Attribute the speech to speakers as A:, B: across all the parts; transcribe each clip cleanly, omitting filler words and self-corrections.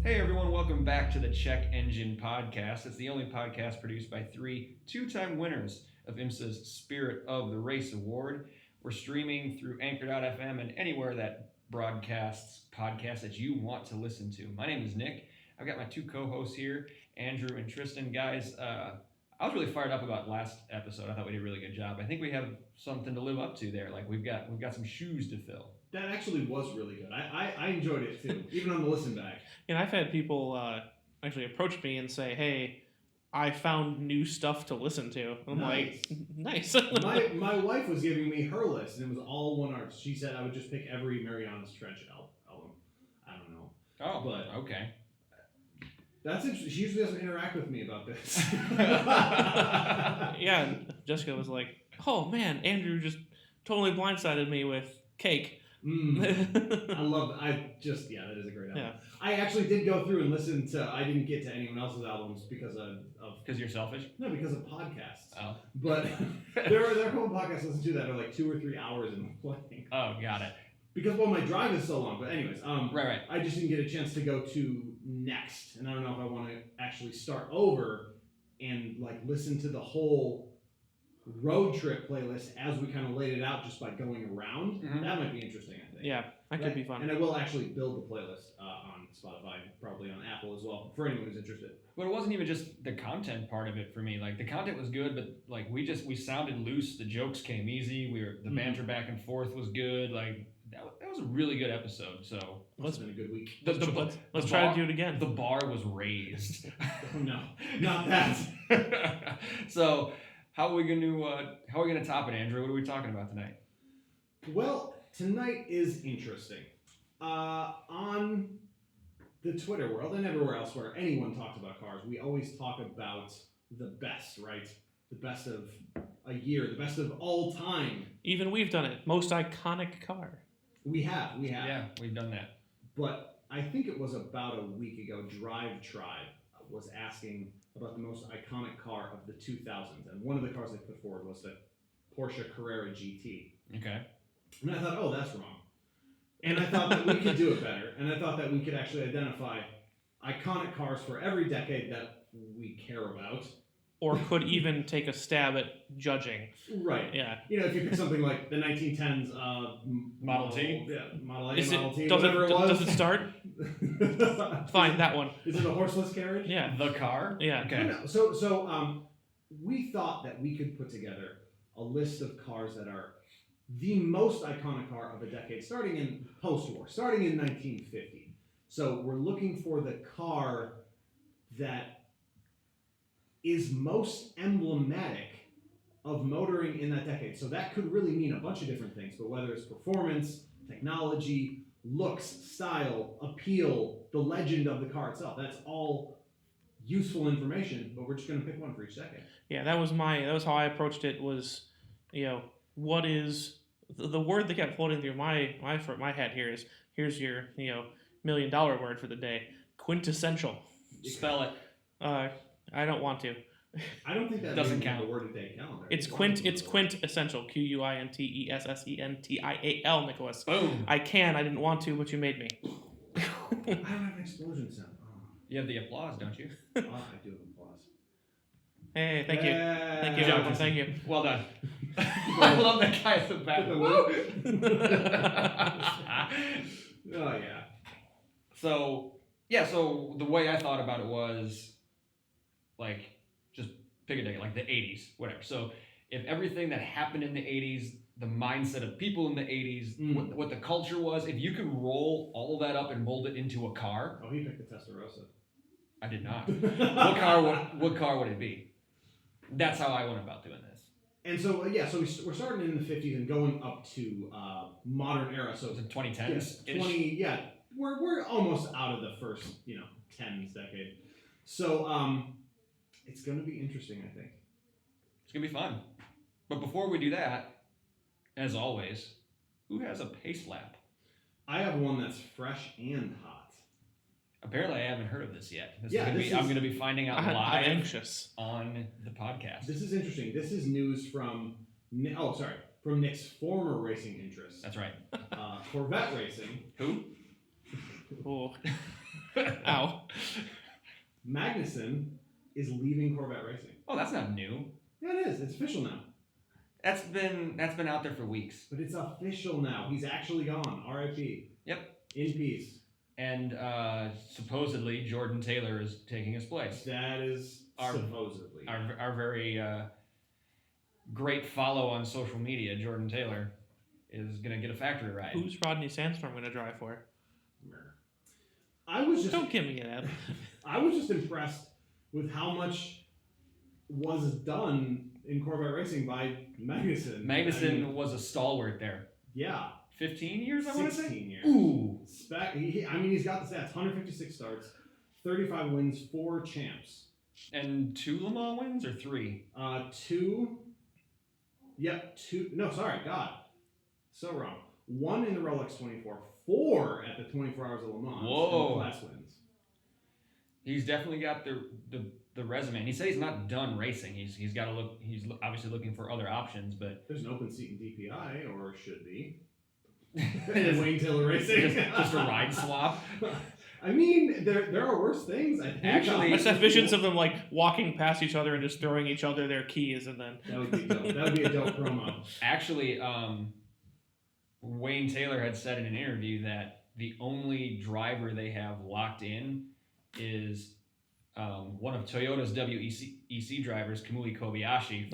A: Hey everyone, welcome back to the Check Engine Podcast. It's the only podcast produced by three two-time winners of IMSA's Spirit of the Race Award. We're streaming through Anchor.fm and anywhere that broadcasts podcasts that you want to listen to. My name is Nick. I've got my two co-hosts here, Andrew and Tristan. Guys, I was really fired up about last episode. I thought we did a really good job. I think we have something to live up to there. Like we've got some shoes to fill.
B: That actually was really good. I enjoyed it too, even on the listen back.
C: And I've had people actually approach me and say, "Hey, I found new stuff to listen to." I'm like, "Nice."
B: my wife was giving me her list, and it was all one artist. She said I would just pick every Marianas Trench album. I don't know.
A: Oh,
B: but
A: okay.
B: That's interesting. She usually doesn't interact with me about this.
C: Yeah, and Jessica was like, "Oh man, Andrew just totally blindsided me with Cake."
B: I love that is a great album.
C: Yeah.
B: I actually did go through and listen to, I didn't get to anyone else's albums because of
A: Because you're selfish?
B: No, because of podcasts.
A: Oh.
B: But there are a couple of podcasts I listen to that are like 2 or 3 hours in playing.
A: Oh, got it.
B: Because, my drive is so long. But anyways,
A: right.
B: I just didn't get a chance to go to next. And I don't know if I want to actually start over and like listen to the whole road trip playlist as we kind of laid it out just by going around.
A: Mm-hmm.
B: That might be interesting, I think.
C: Yeah, that could be fun.
B: And I will actually build the playlist on Spotify, probably on Apple as well, for anyone who's interested.
A: But it wasn't even just the content part of it for me. Like the content was good, but like we sounded loose. The jokes came easy. The banter back and forth was good. Like that was a really good episode. So
B: It's been a good week.
C: Let's try to do it again.
A: The bar was raised.
B: Oh no, not that.
A: So how are we gonna top it, Andrew? What are we talking about tonight?
B: Well, tonight is interesting. On the Twitter world and everywhere else where anyone talks about cars, we always talk about the best, right? The best of a year, the best of all time.
C: Even we've done it. Most iconic car.
B: We have.
A: Yeah, we've done that.
B: But I think it was about a week ago, Drive Tribe was asking about the most iconic car of the 2000s. And one of the cars they put forward was the Porsche Carrera GT.
A: Okay.
B: And I thought, that's wrong. And I thought that we could do it better. And I thought that we could actually identify iconic cars for every decade that we care about.
C: Or could even take a stab at judging.
B: Right.
C: Yeah.
B: If you pick something like the 1910s
A: Model T?
B: Yeah, Model A,
C: Is
B: Model T,
C: does
B: whatever it was.
C: Does it start? Fine, that one.
B: Is it a horseless carriage?
C: Yeah.
A: The car?
C: Yeah.
A: Okay.
B: No. So we thought that we could put together a list of cars that are the most iconic car of a decade, starting in post-war, starting in 1950. So we're looking for the car that is most emblematic of motoring in that decade. So that could really mean a bunch of different things, but whether it's performance, technology, looks, style, appeal, the legend of the car itself, that's all useful information, but we're just going to pick one for each decade.
C: Yeah, that was how I approached it was, what is the word that kept floating through my head here is, here's your, $1 million word for the day, quintessential.
A: Spell it.
C: I don't want to.
B: I don't think that
A: doesn't count.
B: The word a day calendar.
C: It's quintessential. QUINTESSENTIAL, Nicholas.
A: Boom.
C: I didn't want to, but you made me.
B: I don't have an explosion sound.
A: You have the applause, don't you?
B: I do have applause.
C: Hey, thank you. Thank you, Jonathan. Thank you.
A: Well done. I love that guy at the back.
B: Oh, yeah.
A: So the way I thought about it was, like, just pick a day, like the 80s, whatever. So if everything that happened in the 80s, the mindset of people in the 80s, what the culture was, if you could roll all of that up and mold it into a car.
B: Oh, he picked the Testarossa.
A: I did not. What car would it be? That's how I went about doing this.
B: And so, we're starting in the 50s and going up to modern era. So
A: was it 2010s?
B: Yes, we're almost out of the first, 10s decade. So it's going to be interesting, I think.
A: It's going to be fun. But before we do that, as always, who has a pace lap?
B: I have one that's fresh and hot.
A: Apparently, I haven't heard of this yet. I'm going to be finding out live.
C: I'm anxious.
A: On the podcast.
B: This is interesting. This is news from Nick's former racing interest.
A: That's right.
B: Corvette racing.
A: Who?
C: Oh. Ow.
B: Magnuson is leaving Corvette racing.
A: Oh, that's not new.
B: Yeah, it is. It's official now.
A: That's been out there for weeks.
B: But it's official now. He's actually gone. R.I.P.
A: Yep.
B: In peace.
A: And supposedly Jordan Taylor is taking his place.
B: That is supposedly.
A: Our very great follow on social media, Jordan Taylor, is going to get a factory ride.
C: Who's Rodney Sandstrom going to drive for?
B: I was just
C: Don't give me that.
B: I was just impressed with how much was done in Corvette racing by Magnuson.
A: Magnuson was a stalwart there.
B: Yeah.
A: 15 years, I want to say?
B: 16 years.
A: Ooh.
B: He's got the stats. 156 starts, 35 wins, 4 champs.
A: And 2 Le Mans wins or 3?
B: 2. Yep, 2. No, sorry, God. So wrong. 1 in the Rolex 24, 4 at the 24 Hours of Le Mans.
A: Whoa.
B: Class wins.
A: He's definitely got the resume. And he said he's not done racing. He's got to look. He's obviously looking for other options, but
B: there's an open seat in DPI, or should be. Wayne Taylor Racing.
A: just a ride swap.
B: I mean, there are worse things. I think.
A: Actually,
C: I saw visions of them like walking past each other and just throwing each other their keys, and then
B: that would be dope. That would be a dope promo.
A: Actually, Wayne Taylor had said in an interview that the only driver they have locked in is one of Toyota's WEC drivers, Kamui Kobayashi,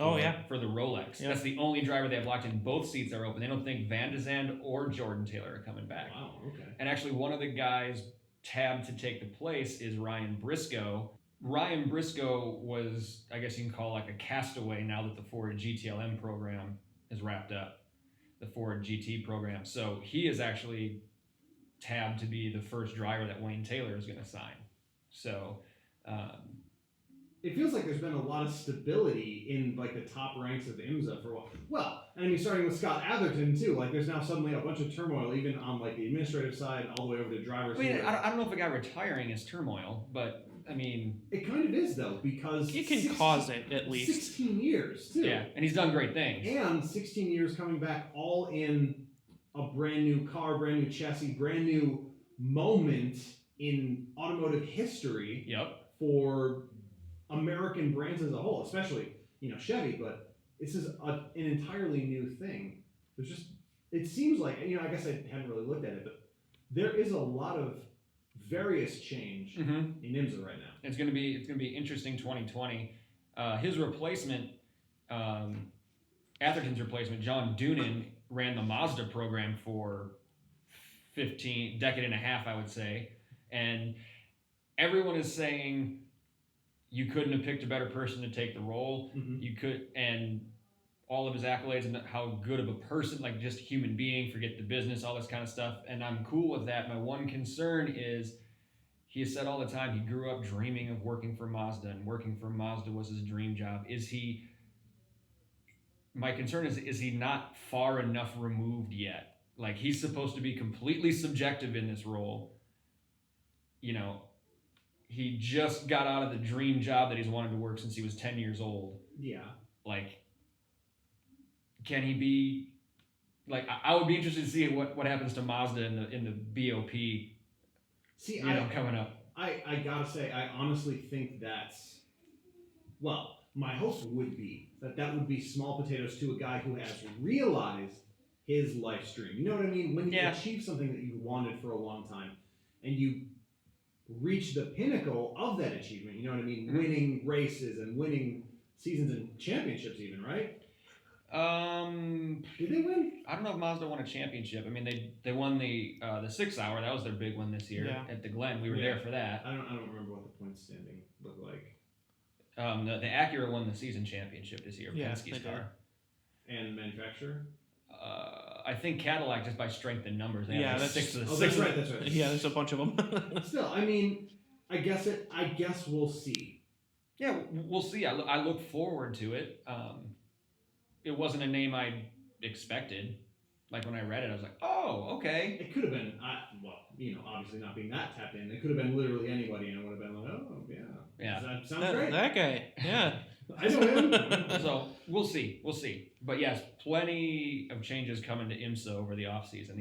A: for the Rolex.
C: Yep.
A: That's the only driver they have locked in. Both seats are open. They don't think Van de Zandt or Jordan Taylor are coming back.
B: Wow, okay.
A: And actually, one of the guys tabbed to take the place is Ryan Briscoe. Ryan Briscoe was, I guess you can call like a castaway now that the Ford GTLM program is wrapped up, the Ford GT program. So he is actually tabbed to be the first driver that Wayne Taylor is going to sign. So
B: it feels like there's been a lot of stability in like the top ranks of IMSA for a while. Well, and I mean, starting with Scott Atherton too. Like, there's now suddenly a bunch of turmoil, even on like the administrative side, all the way over to drivers.
A: I mean, I don't know if a guy retiring is turmoil, but I mean,
B: it kind of is though, because
C: it can cause it at least
B: 16 years too.
A: Yeah, and he's done great things.
B: And 16 years coming back, all in a brand new car, brand new chassis, brand new moment in automotive history.
A: Yep.
B: For American brands as a whole, especially, Chevy, but this is an entirely new thing. There's just, it seems like, I guess I haven't really looked at it, but there is a lot of various change in IMSA right now.
A: It's gonna be interesting 2020. His replacement, Atherton's replacement, John Doonan, ran the Mazda program for decade and a half, I would say, and everyone is saying you couldn't have picked a better person to take the role. You could, and all of his accolades and how good of a person, like just human being, forget the business, all this kind of stuff. And I'm cool with that. My one concern is he has said all the time he grew up dreaming of working for Mazda, and working for Mazda was his dream job. My concern is he not far enough removed yet? Like, he's supposed to be completely subjective in this role. He just got out of the dream job that he's wanted to work since he was 10 years old.
B: Yeah.
A: Like, can he be, like, I would be interested to see what happens to Mazda in the BOP.
B: See,
A: coming up.
B: I gotta say, I honestly think that's, well, my hope would be that would be small potatoes to a guy who has realized his life dream. You know what I mean? When you achieve something that you wanted for a long time, and you reach the pinnacle of that achievement, you know what I mean? Winning races and winning seasons and championships even, right? Did they win?
A: I don't know if Mazda won a championship. I mean, they won the 6 hour. That was their big one this year at the Glen. We were there for that.
B: I don't remember what the point standing looked like.
A: The Acura won the season championship this year. Penske's car.
B: And manufacturer?
A: I think Cadillac, just by strength in numbers. They have
C: that's
A: six of the
B: six. That's right.
C: Yeah, there's a bunch of them.
B: Still, I mean, I guess we'll see.
A: Yeah, we'll see. I look forward to it. It wasn't a name I expected. Like, when I read it, I was like, oh, okay.
B: It could have been, obviously not being that tapped in, it could have been literally anybody, and I would have been like, oh, yeah.
A: Yeah.
B: That sounds great.
C: That guy, yeah.
B: I know him.
A: So we'll see. But yes, plenty of changes coming to IMSA over the offseason.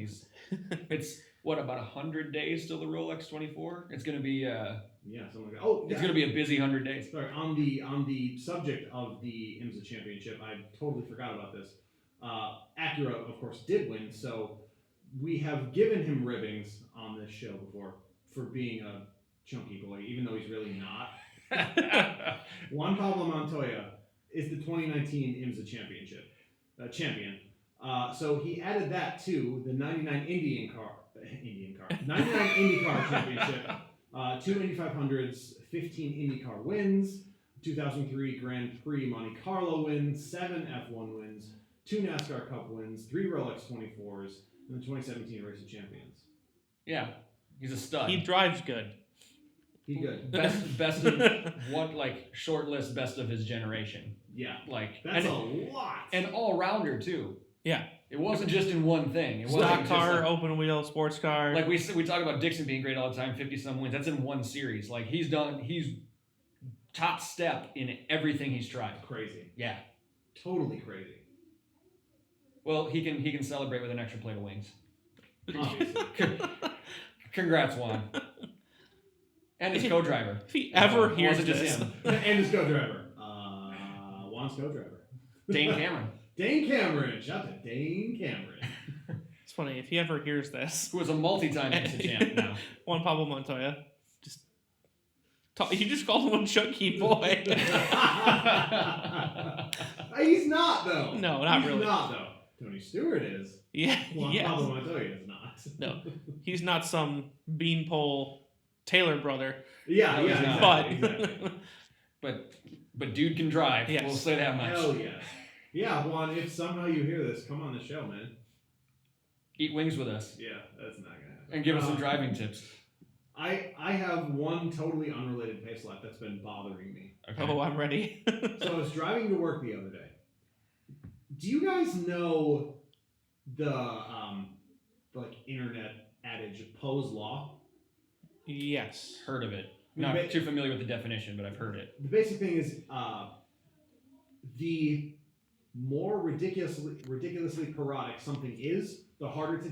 A: It's what, about 100 days till the Rolex 24? It's gonna be
B: Something like that. Oh,
A: it's gonna be a busy 100 days.
B: Sorry, on the subject of the IMSA championship, I totally forgot about this. Acura, of course, did win, so we have given him ribbings on this show before for being a chunky boy, even though he's really not. Juan Pablo Montoya is the 2019 IMSA champion. So he added that to the 99 99 IndyCar championship. 2 Indy 500s, 15 IndyCar wins, 2003 Grand Prix Monte Carlo wins, 7 F1 wins, 2 NASCAR Cup wins, 3 Rolex 24s, and the 2017 Race of Champions.
A: Yeah, he's a stud.
C: He drives good.
B: He good.
A: Best of what, like, short list best of his generation.
B: Yeah,
A: Like,
B: that's a lot.
A: And all rounder too.
C: Yeah.
A: It wasn't just in one thing. It wasn't
C: Stock
A: just
C: car,
A: like,
C: open wheel, sports car.
A: like we talk about Dixon being great all the time, 50-some wins. That's in one series. Like, he's top step in everything he's tried.
B: Crazy.
A: Yeah.
B: Totally crazy.
A: Well, he can celebrate with an extra plate of wings.
B: Obviously.
A: Congrats, Juan. And his co-driver.
C: If he ever hears
A: wasn't just
C: this.
A: him.
B: And his co-driver. Juan's co-driver.
A: Dane Cameron.
B: Dane Cameron. Shout out to Dane Cameron.
C: It's funny, if he ever hears this.
A: Who was a multi-time IMSA champ now.
C: Juan Pablo Montoya. You just called him a chunky boy.
B: He's not, though.
C: No, not really.
B: He's not, though. Tony Stewart is.
C: Yeah.
B: Juan
C: Yes.
B: Pablo Montoya is not.
C: No. He's not some beanpole Taylor brother.
B: Yeah,
A: No, he's
B: yeah,
A: not.
B: exactly.
A: But dude can drive.
C: Yes.
A: We'll say that much.
B: Hell yes. Yeah, Juan, if somehow you hear this, come on the show, man.
A: Eat wings with us.
B: Yeah, that's not going to happen.
A: And give us some driving tips.
B: I have one totally unrelated pace lap that's been bothering me.
A: Okay.
C: Oh, I'm ready.
B: So I was driving to work the other day. Do you guys know the like internet adage Poe's law?
C: Yes.
A: Heard of it. Not too familiar with the definition, but I've heard it.
B: The basic thing is the more ridiculously parodic something is, the harder it is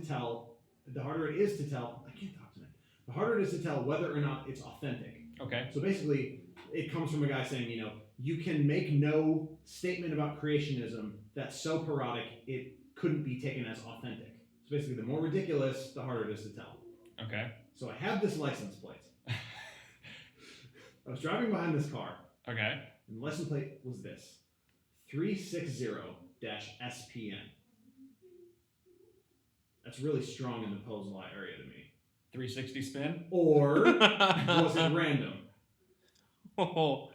B: to tell. I can't talk tonight. The harder it is to tell whether or not it's authentic.
A: Okay.
B: So basically, it comes from a guy saying, you can make no statement about creationism that's so parodic it couldn't be taken as authentic. So basically, the more ridiculous, the harder it is to tell.
A: Okay.
B: So I have this license plate. I was driving behind this car,
A: Okay.
B: and the license plate was this: 360-SPN. That's really strong in the Poe's Law area to me.
A: 360 spin?
B: Or was it random?
C: Oh,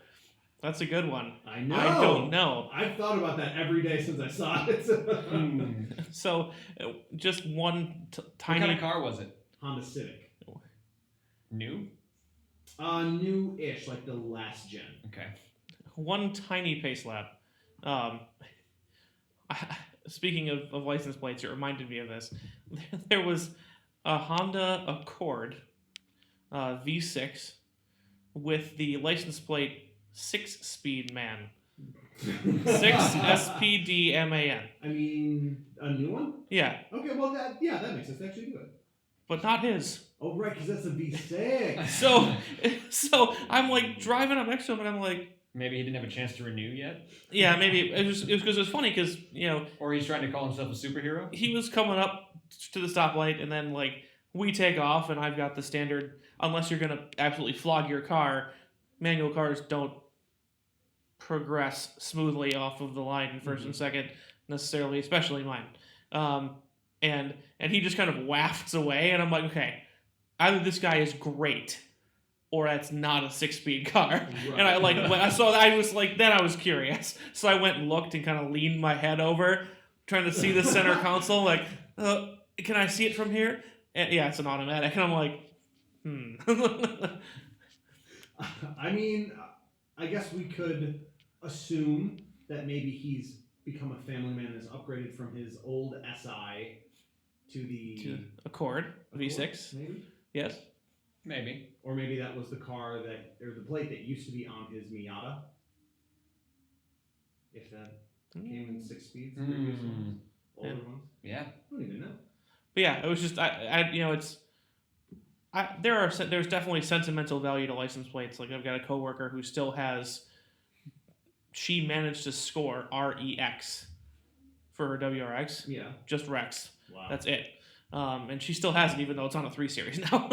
C: that's a good one.
B: I know.
C: I don't know.
B: I've thought about that every day since I saw it.
C: So, just one
A: What
C: tiny.
A: kind of car was it?
B: Honda Civic.
A: New?
B: New-ish, like the last gen.
A: Okay.
C: One tiny pace lap. Speaking of license plates, it reminded me of this. There was a Honda Accord V6 with the license plate 6-speed man. 6SPDMAN.
B: I mean, a new one?
C: Yeah,
B: Okay, well, that makes sense. Actually good.
C: but not his.
B: Oh, right, because that's a V6.
C: So I'm like driving up next to him, and I'm like,
A: Maybe he didn't have a chance to renew yet?
C: yeah, maybe it was because it was funny because
A: Or he's trying to call himself a superhero?
C: he was coming up to the stoplight, and then like we take off, and I've got the standard. Unless you're gonna absolutely flog your car, manual cars don't progress smoothly off of the line in 1st and second necessarily, especially mine. And he just kind of wafts away, and I'm like, okay, either this guy is great, or that's not a 6-speed car.
B: Right.
C: And I like when I saw that, I was like, then I was curious, so I went and looked and kind of leaned my head over, trying to see the center console, like, can I see it from here? And yeah, it's an automatic, and I'm like,
B: I mean, I guess we could assume that maybe he's become a family man that's upgraded from his old SI to the
C: Accord V6.
B: maybe?
C: Yes.
A: Maybe.
B: Or maybe that was the car or the plate that used to be on his Miata. if that came in 6 speeds.
A: Mm.
B: Previous ones, older
C: Yeah.
B: ones.
A: Yeah.
B: I don't even know.
C: But yeah, it was just there's definitely sentimental value to license plates. Like I've got a coworker who still has. She managed to score REX for her WRX,
B: Yeah.
C: just Rex.
B: Wow.
C: That's it. And she still has it, even though it's on a 3 Series now.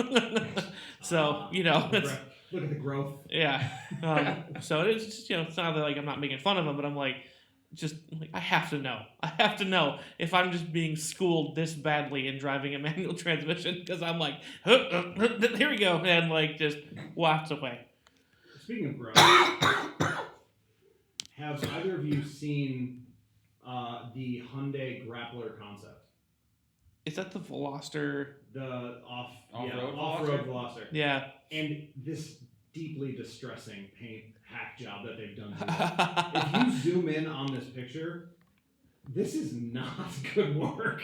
C: So it's
B: Look at the growth.
C: yeah. So it's just, it's not that like I'm not making fun of him, but I'm like, I have to know. I have to know if I'm just being schooled this badly in driving a manual transmission because I'm like, here we go, and like just wafts away.
B: Speaking of growth, have either of you seen the Hyundai Grappler concept?
C: Is that the Veloster?
B: The
A: Off-road
B: off-road Veloster.
C: Yeah.
B: And this deeply distressing paint hack job that they've done. If you zoom in on this picture, this is not good work.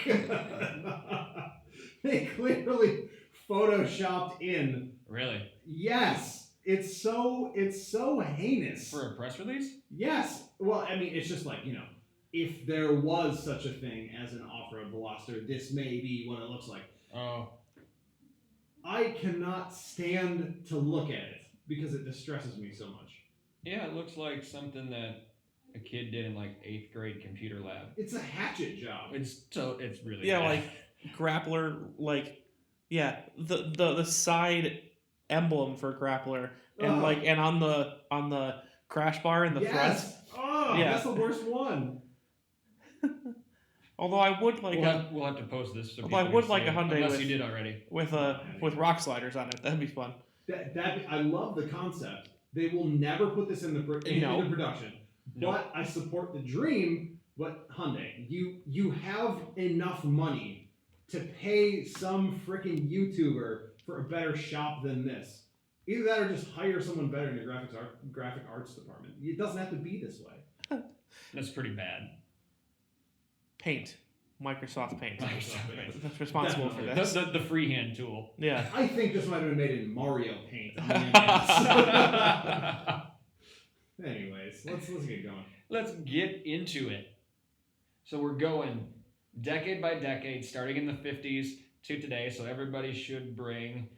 B: They clearly photoshopped in.
A: Really?
B: Yes, it's so heinous.
A: For a press release?
B: Yes. Well, I mean, it's just like, if there was such a thing as an off-road Veloster, this may be what it looks like.
A: Oh.
B: I cannot stand to look at it because it distresses me so much.
A: Yeah, it looks like something that a kid did in like 8th grade computer lab.
B: It's a hatchet job.
A: It's really
C: Yeah,
A: bad.
C: like grappler, the side emblem for grappler, and
B: Ugh.
C: and on the crash bar in the front.
B: Oh,
C: Yeah.
B: that's the worst one.
C: Although I would like
A: we'll have to post this. So
C: Although I
A: people
C: would
A: can
C: like
A: see
C: a
A: it,
C: Hyundai
A: unless
C: with-
A: you did already.
C: with rock sliders on it. That'd be fun.
B: That I love the concept. They will never put this into production.
A: No.
B: But I support the dream. But Hyundai, you have enough money to pay some freaking YouTuber for a better shop than this. Either that or just hire someone better in your graphic arts department. It doesn't have to be this way.
A: That's pretty bad.
C: Paint. Microsoft Paint.
A: Microsoft Paint.
C: That's responsible for
B: Definitely.
C: this.
A: The freehand tool.
C: Yeah.
B: I think this might have been made in Mario Paint. Anyways, let's get going.
A: Let's get into it. So we're going decade by decade, starting in the 50s to today. So everybody should bring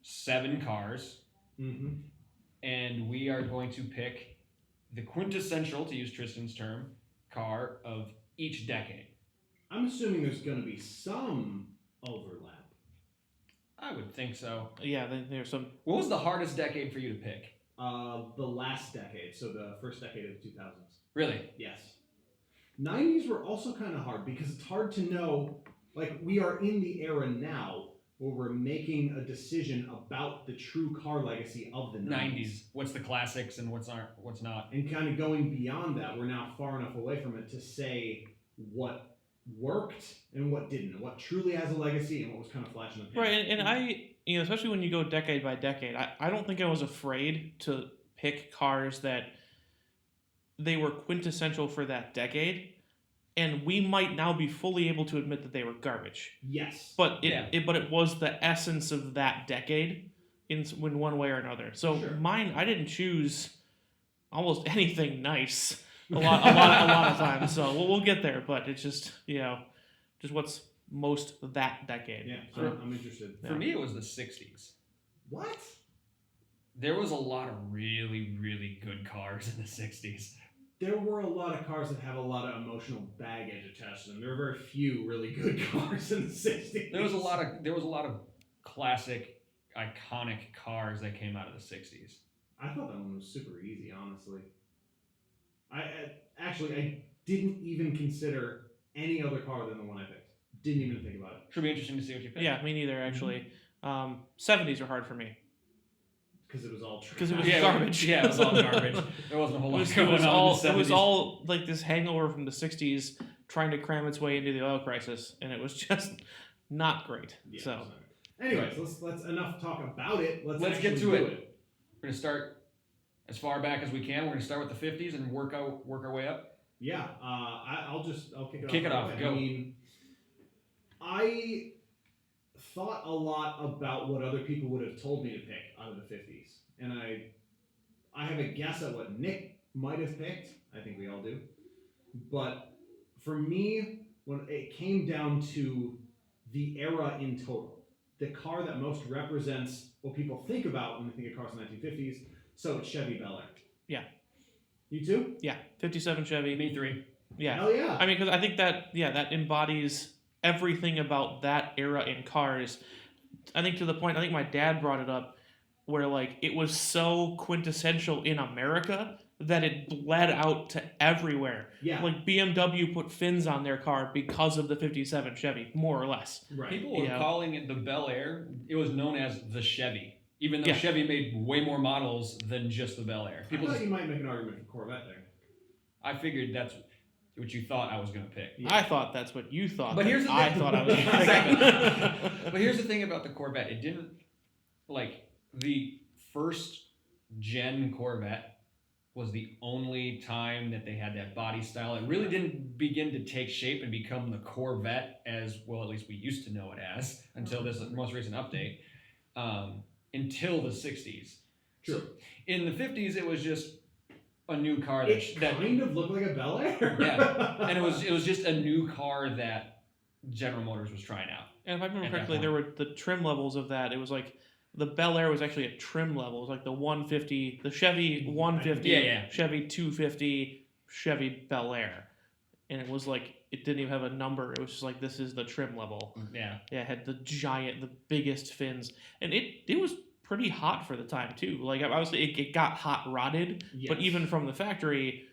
A: 7 cars.
B: Mm-hmm.
A: And we are going to pick the quintessential, to use Tristan's term, car of each decade.
B: I'm assuming there's going to be some overlap.
A: I would think so.
C: Yeah, there's some.
A: What was the hardest decade for you to pick?
B: The last decade, so the first decade of the 2000s.
A: Really?
B: Yes. 90s were also kind of hard because it's hard to know, like, we are in the era now where we're making a decision about the true car legacy of the 90s.
A: What's the classics and what's not?
B: And kind of going beyond that, we're now far enough away from it to say what worked and what didn't, what truly has a legacy and what was kind of flash in the pan.
C: Right, and I, especially when you go decade by decade, I don't think I was afraid to pick cars that they were quintessential for that decade, and we might now be fully able to admit that they were garbage.
B: Yes.
C: But it was the essence of that decade in one way or another. So
B: Sure.
C: Mine, I didn't choose almost anything nice a lot of times. So we'll get there, but it's just just what's most that decade.
B: Yeah,
C: So,
B: I'm interested.
A: For me, it was the 60s.
B: What?
A: There was a lot of really, really good cars in the 60s.
B: There were a lot of cars that have a lot of emotional baggage attached to them. There were very few really good cars in the 60s.
A: There was a lot of classic, iconic cars that came out of the 60s.
B: I thought that one was super easy, honestly. I didn't even consider any other car than the one I picked. Didn't even think about it.
A: Should be interesting to see what you pick.
C: yeah, me neither actually. 70s are hard for me.
B: Because it was all trash.
C: Because it was
A: Yeah,
C: garbage.
A: Yeah, it was all garbage. There wasn't a whole lot going on in the 70s.
C: It was all like this hangover from the 60s trying to cram its way into the oil crisis, and it was just not great.
B: Yeah,
C: So,
B: anyways, let's enough talk about it. Let's
A: get to
B: do
A: it. We're gonna start as far back as we can. We're gonna start with the 50s and work our way up.
B: Yeah, I'll kick it off.
A: Kick it off.
B: Right away.
A: Go.
B: I mean, I thought a lot about what other people would have told me to pick out of the 50s, and I have a guess at what Nick might have picked. I think we all do. But for me, when it came down to the era in total, the car that most represents what people think about when they think of cars in the 1950s, so it's Chevy Bel Air.
C: Yeah.
B: You too?
C: Yeah, 57 Chevy.
A: Me three.
C: Yeah.
B: Hell yeah.
C: I mean, because I think that that embodies everything about that era in cars. I think to the point. I think my dad brought it up, where like it was so quintessential in America that it bled out to everywhere.
B: Yeah.
C: Like BMW put fins on their car because of the 57 Chevy, more or less.
B: Right.
A: People were
C: Yeah.
A: calling it the Bel Air. It was known as the Chevy, even though
C: Yeah.
A: Chevy made way more models than just the Bel Air.
B: I
A: People,
B: thought you might make an argument for Corvette there.
A: I figured that's what you thought I was going to pick.
B: Yeah.
C: I thought that's what you thought.
A: But here's the
C: I
A: thing.
C: thought I was.
A: Exactly. But here's the thing about the Corvette. It didn't, like, the first gen Corvette was the only time that they had that body style. It really didn't begin to take shape and become the Corvette as, well, at least we used to know it as, until this most recent update, until the 60s.
B: True.
A: So in the 50s, it was just a new car
B: It
A: that
B: kind of looked like a Bel Air.
A: Yeah. And it was just a new car that General Motors was trying out.
C: And if I remember
A: At that
C: correctly, there were the trim levels of that. It was like the Bel Air was actually a trim level. It was like the 150, the Chevy 150,
A: Yeah.
C: Chevy 250, Chevy Bel Air. And it was like, it didn't even have a number. It was just like, this is the trim level.
A: Yeah.
C: Yeah, it had the biggest fins. And it was pretty hot for the time, too. Like, obviously, it got hot rodded.
B: Yes.
C: But even from the factory,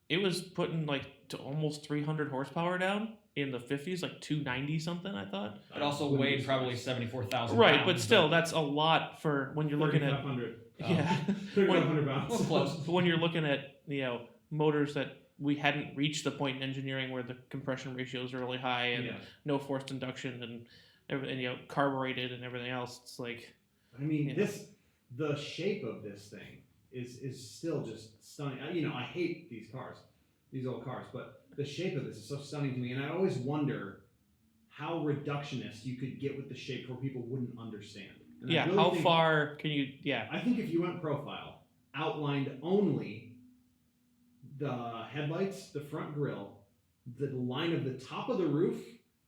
C: it was putting like to almost 300 horsepower down in the 50s, like 290 something, I thought.
A: It also weighed probably 74,000
C: Right,
A: pounds.
C: but still, that's a lot for when you're looking at
B: 3,500.
C: yeah.
B: 3,500 pounds.
A: Well, close.
C: When you're looking at motors that we hadn't reached the point in engineering where the compression ratios are really high and
B: Yeah.
C: no forced induction and everything, carbureted and everything else. It's like
B: I mean,
C: Yeah.
B: the shape of this thing is still just stunning. I hate these cars, these old cars, but the shape of this is so stunning to me, and I always wonder how reductionist you could get with the shape where people wouldn't understand. And I really
C: how
B: think-
C: far can you? Yeah,
B: I think if you went profile, outlined only the headlights, the front grille, the line of the top of the roof,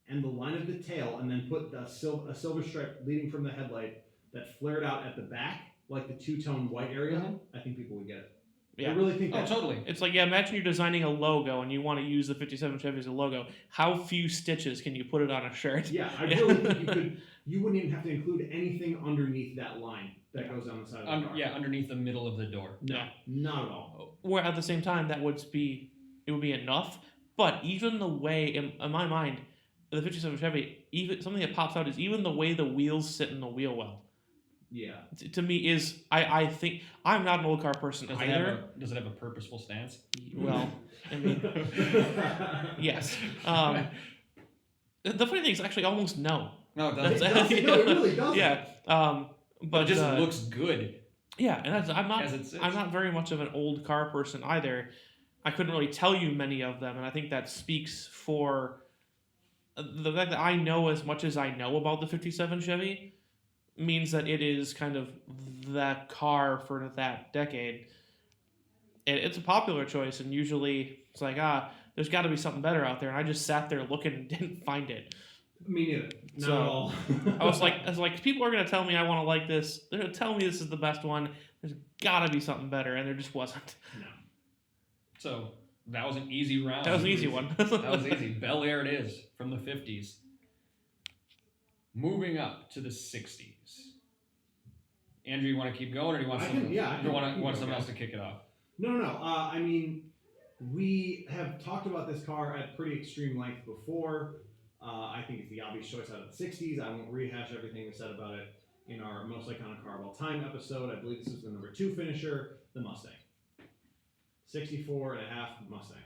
B: and the line of the tail, and then put a silver stripe leading from the headlight that flared out at the back, like the two-tone white area,
A: Mhm.
B: I think people would get it.
C: Yeah.
B: I really think
A: Oh,
B: that.
A: totally.
C: it's like imagine you're designing a logo and you want to use the 57 Chevy as a logo. How few stitches can you put it on a shirt?
B: Yeah, I really think you wouldn't even have to include anything underneath that line that goes down the side of the car.
A: Underneath the middle of the door.
B: No,
C: Yeah.
B: not at all.
C: Where at the same time it would be enough. But even the way in my mind, the 57 Chevy, even something that pops out is even the way the wheels sit in the wheel well.
B: Yeah.
C: To me is I think I'm not an old car person
A: Does
C: either.
A: it have a purposeful stance?
C: Well, I mean, yes. The funny thing is actually almost no.
A: No, it
B: It
A: doesn't.
B: doesn't. No, it really doesn't.
C: Yeah.
A: But
C: But
A: it just
C: uh,
A: looks good
C: yeah, and I'm not
A: as it sits.
C: I'm not very much of an old car person either. I couldn't really tell you many of them, and I think that speaks for the fact that I know as much as I know about the 57 Chevy means that it is kind of that car for that decade. And it's a popular choice, and usually it's like, there's got to be something better out there, and I just sat there looking and didn't find it.
B: Me neither. Not
C: So,
B: at all.
C: I was like, people are gonna tell me I want to like this. They're gonna tell me this is the best one. There's got to be something better, and there just wasn't.
B: No.
A: So that was an easy round.
C: That was an easy one.
A: That was easy. Bel Air it is from the 50s. Moving up to the 60s. Andrew, you want to keep going, or do you want
B: I
A: some?
B: can- yeah, I
A: you
B: can
A: want
B: keep
A: someone
B: going.
A: else to kick it off?
B: No. I mean, we have talked about this car at pretty extreme length before. I think it's the obvious choice out of the 60s. I won't rehash everything we said about it in our most iconic car of all time episode. I believe this is the number 2 finisher, the Mustang. 64 and a half Mustang.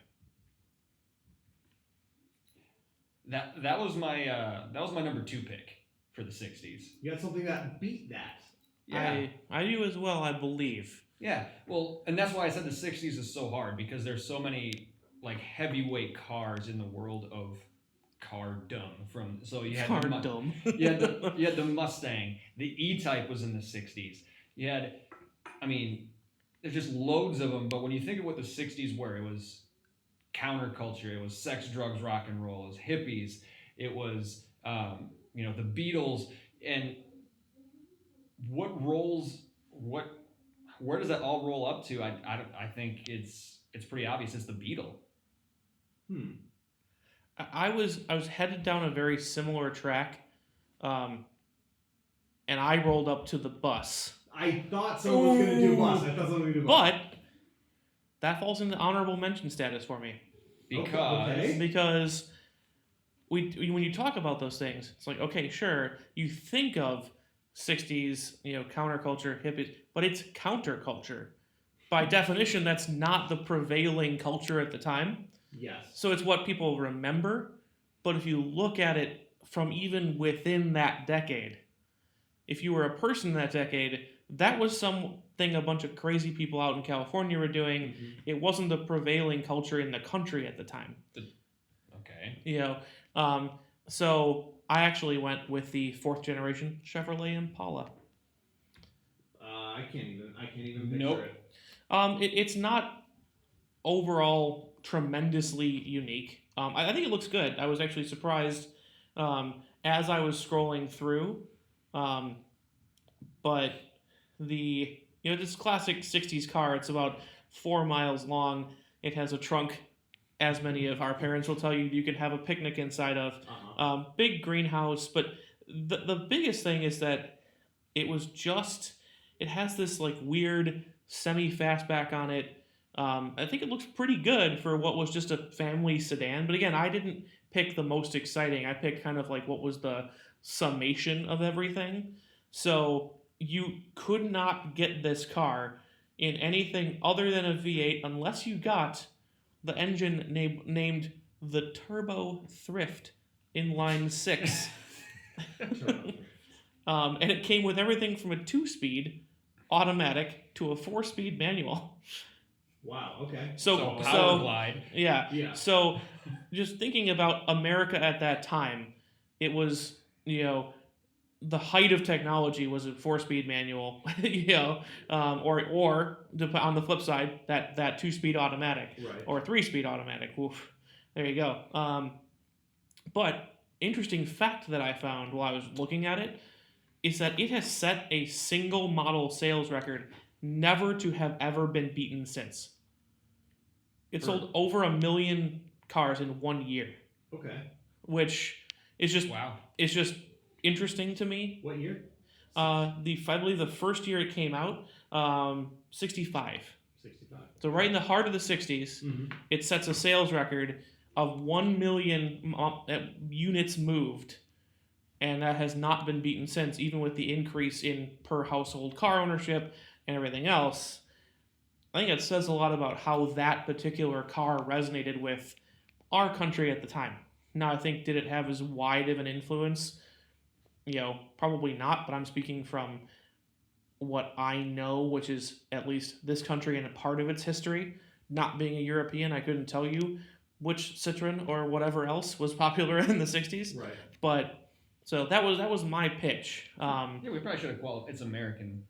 A: That was my number 2 pick for the 60s.
B: You got something that beat that.
A: Yeah.
C: I do as well, I believe.
A: Yeah, well, and that's why I said the 60s is so hard, because there's so many like heavyweight cars in the world of cardom. So you had the,
C: dumb.
A: you had the Mustang, the E-Type was in the 60s. You had, I mean, there's just loads of them. But when you think of what the 60s were, it was counterculture. It was sex, drugs, rock and roll. It was hippies. It was the Beatles. And where does that all roll up to? I think it's pretty obvious. It's the Beatle.
C: I was headed down a very similar track, and I rolled up to the bus.
B: I thought someone was going to do bus.
C: But that falls into honorable mention status for me. Because when you talk about those things, it's like, okay, sure, you think of 60s, counterculture, hippies, but it's counterculture. By definition, that's not the prevailing culture at the time.
B: Yes.
C: So it's what people remember, but if you look at it from even within that decade, if you were a person in that decade, that was something a bunch of crazy people out in California were doing. Mm-hmm. It wasn't the prevailing culture in the country at the time.
A: Okay.
C: So I actually went with the 4th generation Chevrolet Impala.
B: I can't even picture it.
C: It's not overall tremendously unique. I think it looks good. I was actually surprised as I was scrolling through. But this classic 60s car, it's about 4 miles long. It has a trunk, as many of our parents will tell you can have a picnic inside of. Big greenhouse. But the biggest thing is that it has this like weird semi-fastback on it. I think it looks pretty good for what was just a family sedan. But again, I didn't pick the most exciting. I picked kind of like what was the summation of everything. So you could not get this car in anything other than a V8 unless you got the engine named the Turbo Thrift inline 6. And it came with everything from a 2-speed automatic to a 4-speed manual.
B: Wow, okay.
A: So power glide.
C: Yeah. So just thinking about America at that time, it was, the height of technology was a 4-speed manual, or on the flip side, that 2-speed automatic,
B: right,
C: or 3-speed automatic. Oof, there you go. But interesting fact that I found while I was looking at it is that it has set a single model sales record never to have ever been beaten since. It sold over 1 million cars in 1 year.
B: Okay.
C: Which is just
A: wow.
C: It's just interesting to me.
B: What year?
C: I believe the first year it came out, 65.
B: 65.
C: So right in the heart of the 60s,
B: mm-hmm.
C: It sets a sales record of 1 million units moved, and that has not been beaten since, even with the increase in per household car ownership and everything else. I think it says a lot about how that particular car resonated with our country at the time. Now, I think, did it have as wide of an influence? Probably not, but I'm speaking from what I know, which is at least this country and a part of its history. Not being a European, I couldn't tell you which Citroen or whatever else was popular in the 60s.
B: Right.
C: But, so that was my pitch.
A: We probably should have qualified. It's American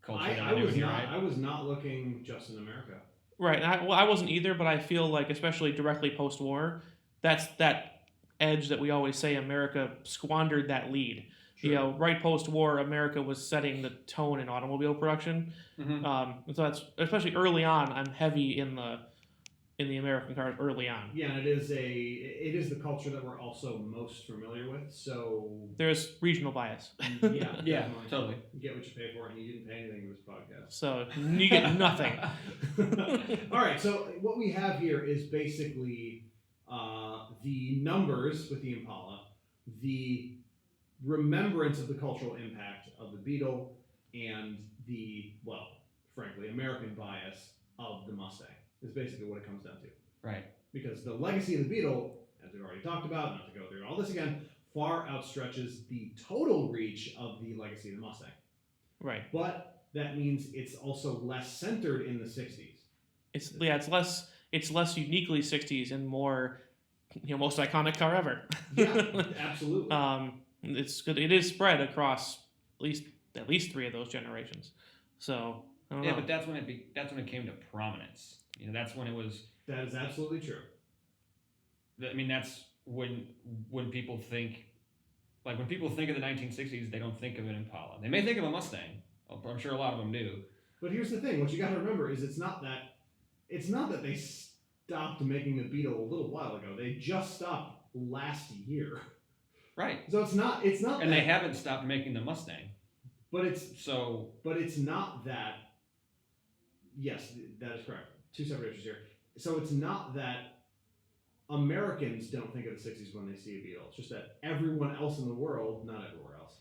A: culture.
B: I was not looking just in America.
C: Right. I wasn't either, but I feel like, especially directly post-war, that's that edge that we always say America squandered that lead.
B: Sure.
C: Right post-war, America was setting the tone in automobile production.
A: Mm-hmm.
C: And so that's, especially early on, I'm heavy in the American cars early on.
B: Yeah, and it is the culture that we're also most familiar with. So
C: there's regional bias.
A: Yeah, totally.
B: You get what you pay for, and you didn't pay anything in this podcast.
C: So you get nothing.
B: All right. So what we have here is basically the numbers with the Impala, the remembrance of the cultural impact of the Beetle, and the, frankly, American bias of the Mustang is basically what it comes down to.
A: Right.
B: Because the legacy of the Beetle, as we've already talked about, not to go through all this again, far outstretches the total reach of the legacy of the Mustang.
C: Right.
B: But that means it's also less centered in the 60s.
C: It's less uniquely 60s and more, most iconic car ever.
B: Yeah, absolutely.
C: It's good. It is spread across at least 3 of those generations. So I don't know.
A: But that's when it came to prominence. That's when it was
B: That is absolutely true.
A: I mean, that's when people think, like when people think of the 1960s, they don't think of an Impala. They may think of a Mustang. I'm sure a lot of them do.
B: But here's the thing: what you got to remember is it's not that they stopped making the Beetle a little while ago. They just stopped last year.
A: Right.
B: So it's not.
A: And they haven't stopped making the Mustang.
B: But it's
A: so.
B: But it's not that. Yes, that is correct. Two separate issues here. So it's not that Americans don't think of the 60s when they see a Beetle. It's just that everyone else in the world, not everywhere else,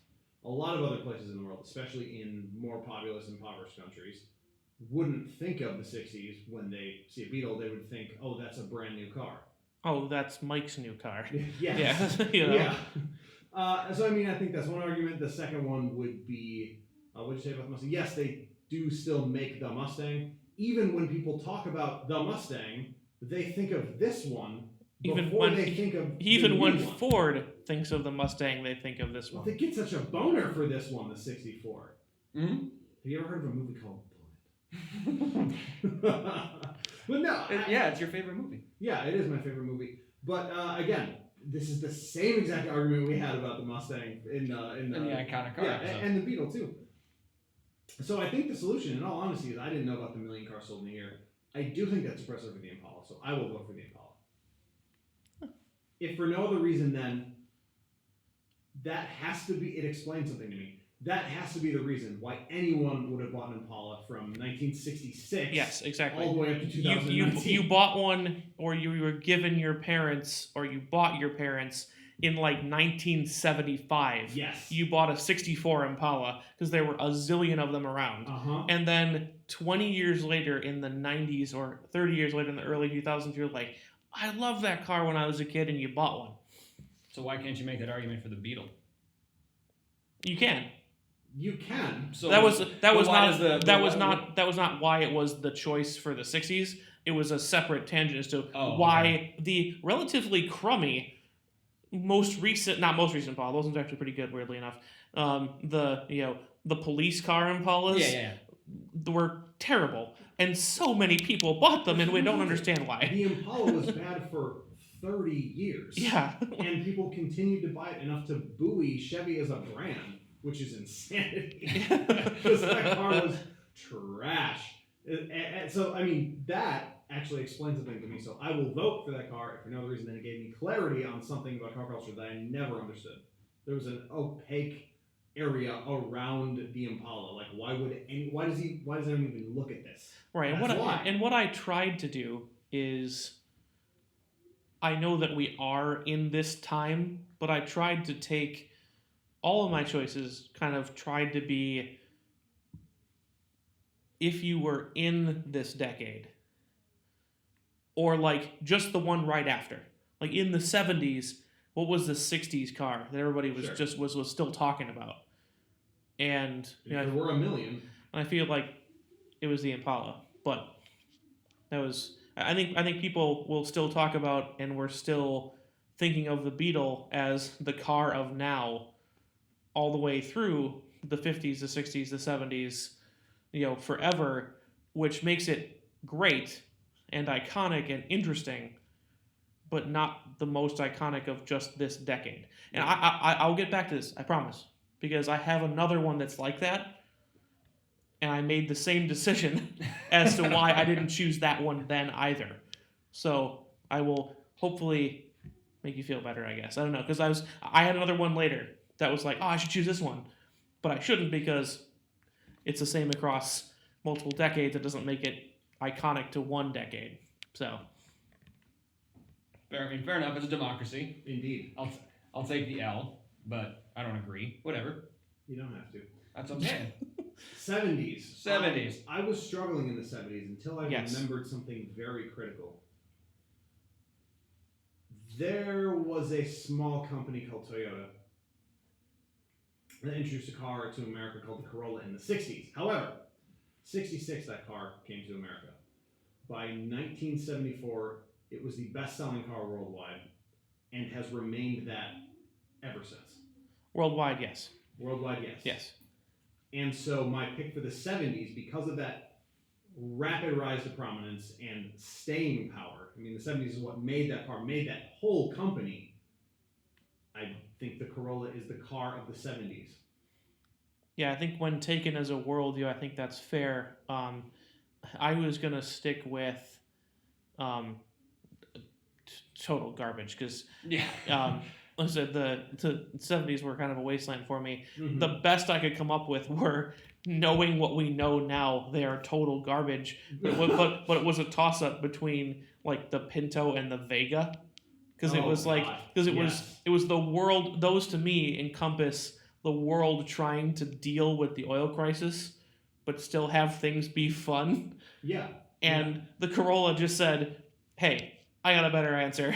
B: a lot of other places in the world, especially in more populous, impoverished countries, wouldn't think of the 60s when they see a Beetle. They would think, oh, that's a brand new car.
C: Oh, that's Mike's new car.
B: Yes.
C: Yeah. You know?
B: Yeah. So, I mean, I think that's one argument. The second one would be, what did you say about the Mustang? Yes, they do still make the Mustang. Even when people talk about the Mustang, they think of this one before they think of
C: even when
B: one.
C: Ford thinks of the Mustang, they think of this one.
B: They get such a boner for this one, the 64.
A: Mm-hmm.
B: Have you ever heard of a movie called Bullet? But no.
A: It's your favorite movie.
B: Yeah, it is my favorite movie. But again, this is the same exact argument we had about the Mustang in the
A: iconic car.
B: Yeah, and the Beetle too. So I think the solution, in all honesty, is I didn't know about the 1 million cars sold in a year. I do think that's oppressive for the Impala, so I will vote for the Impala. If for no other reason, then that has to be. It explains something to me. That has to be the reason why anyone would have bought an Impala from 1966.
C: Yes, exactly.
B: All the way up to 2019.
C: You bought one, or you were given your parents, or you bought your parents in like 1975.
B: Yes.
C: You bought a 64 Impala because there were a zillion of them around.
B: Uh-huh.
C: And then 20 years later in the 90s or 30 years later in the early 2000s, you're like, I loved that car when I was a kid, and you bought one.
A: So why can't you make that argument for the Beetle?
C: You can.
B: You can.
A: So
C: that was not why it was the choice for the 60s. It was a separate tangent as to why the relatively crummy most recent Impala, those ones are actually pretty good, weirdly enough. The police car Impalas were terrible, and so many people bought them, and we don't understand why.
B: The Impala was bad for 30 years.
C: Yeah.
B: And people continued to buy it enough to buoy Chevy as a brand, which is insanity. Because that car was trash. So, I mean, that actually explains something to me. So I will vote for that car if for no other reason than it gave me clarity on something about car culture that I never understood. There was an opaque area around the Impala. Like, why does anyone even look at this?
C: Right. And what I tried to do is, I know that we are in this time, but I tried to take all of my choices, kind of tried to be, if you were in this decade, or like just the one right after. Like in the 70s, what was the 60s car that everybody was was still talking about? And
B: there were a million.
C: I feel like it was the Impala, but that was. I think people will still talk about, and we're still thinking of the Beetle as the car of now, all the way through the 50s, the 60s, the 70s, forever, which makes it great and iconic and interesting, but not the most iconic of just this decade. And I'll get back to this, I promise, because I have another one that's like that, and I made the same decision as to why I didn't choose that one then either. So I will hopefully make you feel better, I guess. I don't know, because I had another one later that was like, I should choose this one, but I shouldn't because it's the same across multiple decades. It doesn't make it iconic to one decade. So.
A: Fair enough. It's a democracy.
B: Indeed.
A: I'll take the L, but I don't agree. Whatever.
B: You don't have to.
A: That's what I'm saying.
B: 70s. I was struggling in the 70s until I remembered something very critical. There was a small company called Toyota that introduced a car to America called the Corolla in the 60s. However, 66 that car came to America. By 1974, it was the best-selling car worldwide and has remained that ever since.
C: Worldwide, yes.
B: Worldwide, yes.
C: Yes.
B: And so my pick for the 70s, because of that rapid rise to prominence and staying power. I mean, the 70s is what made that car, made that whole company. I think the Corolla is the car of the 70s.
C: Yeah, I think when taken as a worldview, I think that's fair. I was gonna stick with um, total garbage because
A: Yeah.
C: like I said, the 70s were kind of a wasteland for me.
B: Mhm.
C: The best I could come up with were knowing what we know now, they are total garbage. But it was a toss up between like the Pinto and the Vega, because it
B: Oh,
C: was like
B: God.
C: because
B: Yes.
C: it was the world. Those to me encompass the world trying to deal with the oil crisis, but still have things be fun.
B: Yeah.
C: And the Corolla just said, "Hey, I got a better answer.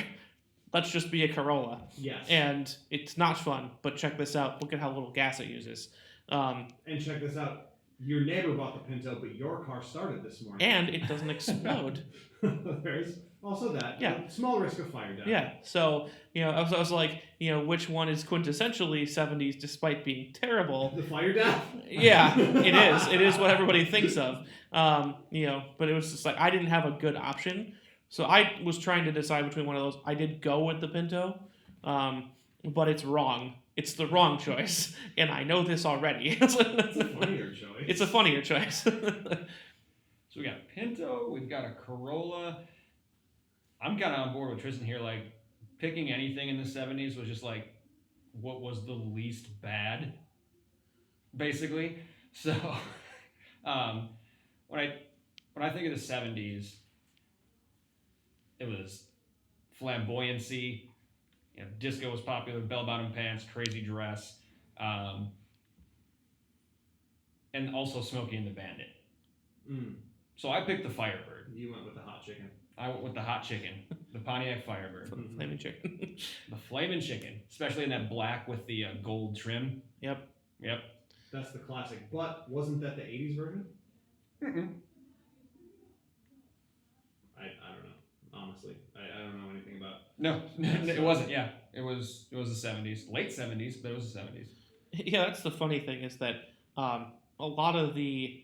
C: Let's just be a Corolla."
B: Yes.
C: And it's not fun, but check this out. Look at how little gas it uses.
B: And check this out. Your neighbor bought the Pinto, but your car started this morning.
C: And it doesn't explode.
B: There's also that.
C: Yeah.
B: Small risk of fire death.
C: Yeah. So, I was like, which one is quintessentially 70s despite being terrible?
B: The fire death?
C: Yeah, it is. It is what everybody thinks of. But it was just like I didn't have a good option. So I was trying to decide between one of those. I did go with the Pinto, but it's wrong. It's the wrong choice, and I know this already.
B: It's a funnier choice.
C: It's a funnier choice.
A: So we got Pinto, we've got a Corolla. I'm kind of on board with Tristan here. Like, picking anything in the 70s was just like, what was the least bad, basically. So, when I think of the 70s, it was flamboyancy. Disco was popular, bell-bottom pants, crazy dress, and also Smokey and the Bandit.
B: Mm.
A: So I picked the Firebird.
B: You went with the hot chicken.
A: I went with the hot chicken, the Pontiac Firebird.
C: Flaming chicken.
A: The flaming chicken, especially in that black with the gold trim.
C: Yep.
B: That's the classic. But wasn't that the 80s version?
A: Mm-mm.
B: I don't know. Honestly, I don't know anything about.
A: No, it wasn't. Yeah, it was the 70s, late 70s, but it was the 70s.
C: Yeah, that's the funny thing is that a lot of the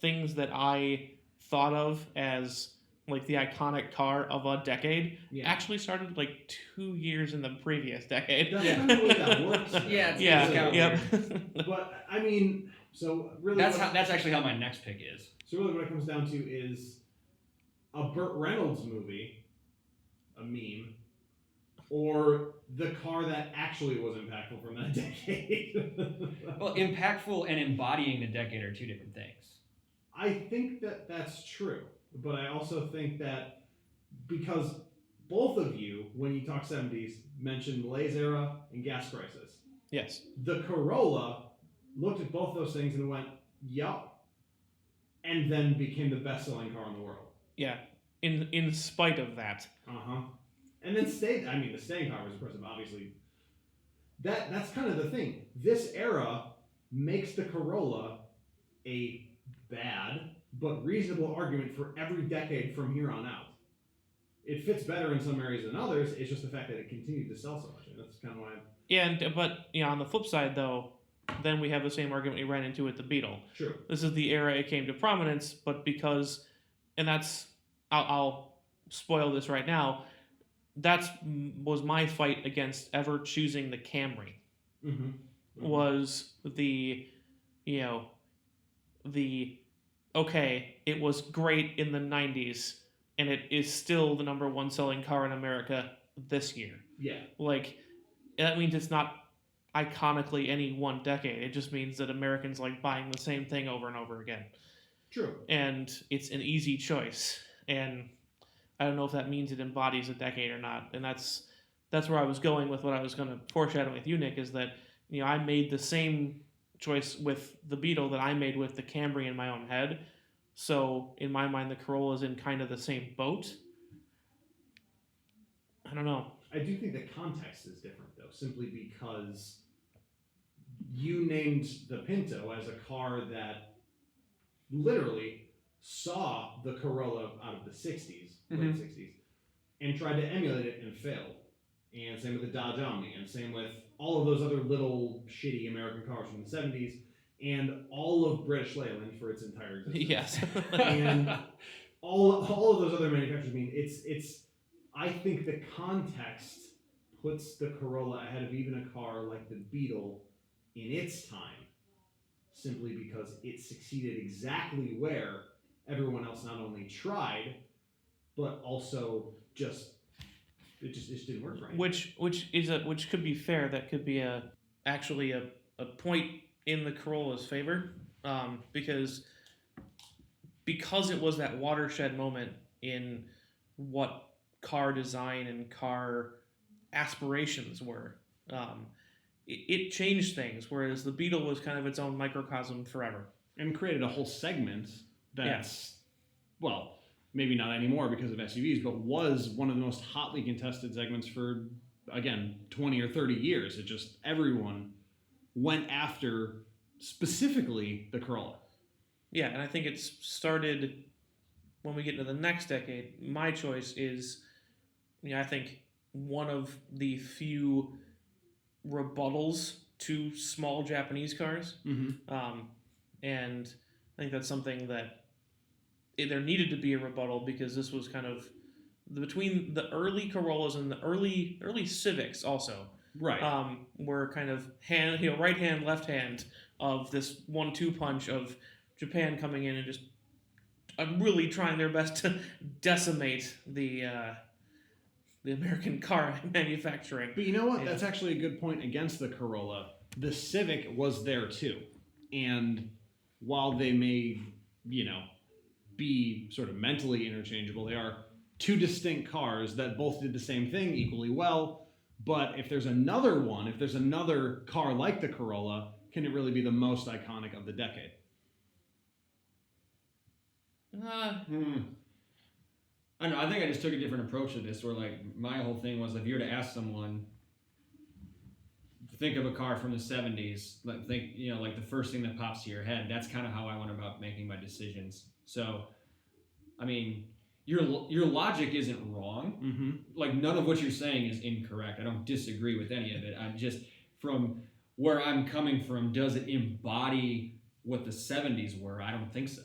C: things that I thought of as like the iconic car of a decade actually started like 2 years in the previous decade.
B: That's kind of the way that works.
A: Yeah, it's
C: Yeah.
A: kind of
B: But I mean, so really,
A: that's actually how my next pick is.
B: So really, what it comes down to is a Burt Reynolds movie, a meme, or the car that actually was impactful from that decade.
A: Well, impactful and embodying the decade are two different things.
B: I think that that's true, but I also think that because both of you, when you talk 70s, mentioned Malaise era and gas crisis.
C: Yes.
B: The Corolla looked at both those things and went, yup, and then became the best-selling car in the world.
C: Yeah. In spite of that.
B: Uh-huh. And then stayed. I mean, the staying power is impressive, obviously. That's kind of the thing. This era makes the Corolla a bad but reasonable argument for every decade from here on out. It fits better in some areas than others. It's just the fact that it continued to sell so much. And that's kind of why.
C: Yeah, but on the flip side though, then we have the same argument we ran into with the Beetle.
B: True.
C: This is the era it came to prominence, but because, and that's, I'll spoil this right now. Was my fight against ever choosing the Camry.
B: Mm-hmm. Mm-hmm.
C: Was okay, it was great in the 90s, and it is still the number one selling car in America this year.
B: Yeah.
C: Like, that means it's not iconically any one decade. It just means that Americans like buying the same thing over and over again.
B: True.
C: And it's an easy choice. And I don't know if that means it embodies a decade or not. And that's where I was going with what I was going to foreshadow with you, Nick, is that I made the same choice with the Beetle that I made with the Camry in my own head. So in my mind, the Corolla is in kind of the same boat. I don't know.
B: I do think the context is different, though, simply because you named the Pinto as a car that literally saw the Corolla out of the 60s, late 60s, and tried to emulate it and failed. And same with the Dodge Omni, and same with all of those other little shitty American cars from the 70s. and all of British Leyland for its entire existence.
C: Yes.
B: And all of those other manufacturers. I mean, it's. I think the context puts the Corolla ahead of even a car like the Beetle in its time, simply because it succeeded exactly where everyone else not only tried, but also just didn't work right.
C: Which could be fair. That could be actually a point in the Corolla's favor, because it was that watershed moment in what car design and car aspirations were. It changed things, whereas the Beetle was kind of its own microcosm forever.
D: And created a whole segment that's, well, maybe not anymore because of SUVs, but was one of the most hotly contested segments for, again, 20 or 30 years. It just, everyone went after specifically the Corolla.
C: Yeah, and I think it's started when we get into the next decade. My choice is, I think one of the few rebuttals to small Japanese cars.
D: Mm-hmm.
C: And I think that's something that there needed to be a rebuttal, because this was kind of between the early Corollas and the early Civics also.
D: Right.
C: Were kind of right hand, left hand of this 1-2 punch of Japan coming in and just really trying their best to decimate the American car manufacturing.
D: But you know what? Yeah. That's actually a good point against the Corolla. The Civic was there too. And while they may, be sort of mentally interchangeable, they are two distinct cars that both did the same thing equally well. But if there's another car like the Corolla, can it really be the most iconic of the decade?
A: I don't know. I think I just took a different approach to this, where like my whole thing was, if you were to ask someone, think of a car from the 70s, like the first thing that pops to your head. That's kind of how I went about making my decisions. So, I mean, your logic isn't wrong.
D: Mm-hmm.
A: Like, none of what you're saying is incorrect. I don't disagree with any of it. I'm just, from where I'm coming from, does it embody what the 70s were? I don't think so.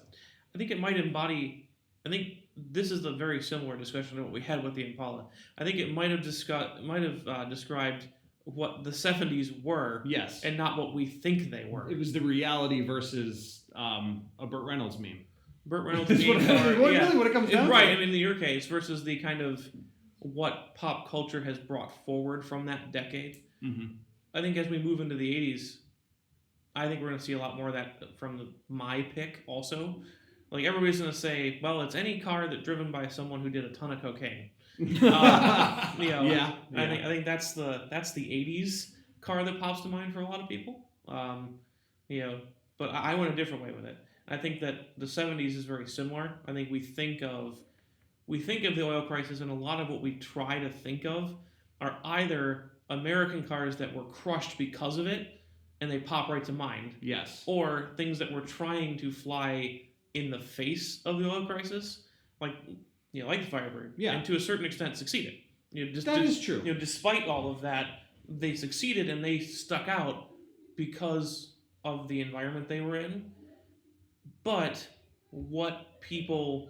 C: I think it might embody. I think this is a very similar discussion to what we had with the Impala. I think it might have described what the 70s were,
D: yes,
C: and not what we think they were.
D: It was the reality versus a Burt Reynolds meme.
C: Burt Reynolds meme.
D: Really what it comes down to.
C: Right, I mean, in your case, versus the kind of what pop culture has brought forward from that decade.
D: Mm-hmm.
C: I think as we move into the 80s, I think we're going to see a lot more of that from my pick also. Like, everybody's going to say, well, it's any car that's driven by someone who did a ton of cocaine.
D: Yeah.
C: I think that's the 80s car that pops to mind for a lot of people. But I went a different way with it. I think that the 70s is very similar. I think we think of the oil crisis, and a lot of what we try to think of are either American cars that were crushed because of it, and they pop right to mind.
D: Yes.
C: Or things that were trying to fly in the face of the oil crisis, like the Firebird, and to a certain extent succeeded.
D: That is true.
C: Despite all of that, they succeeded and they stuck out because of the environment they were in. But what people,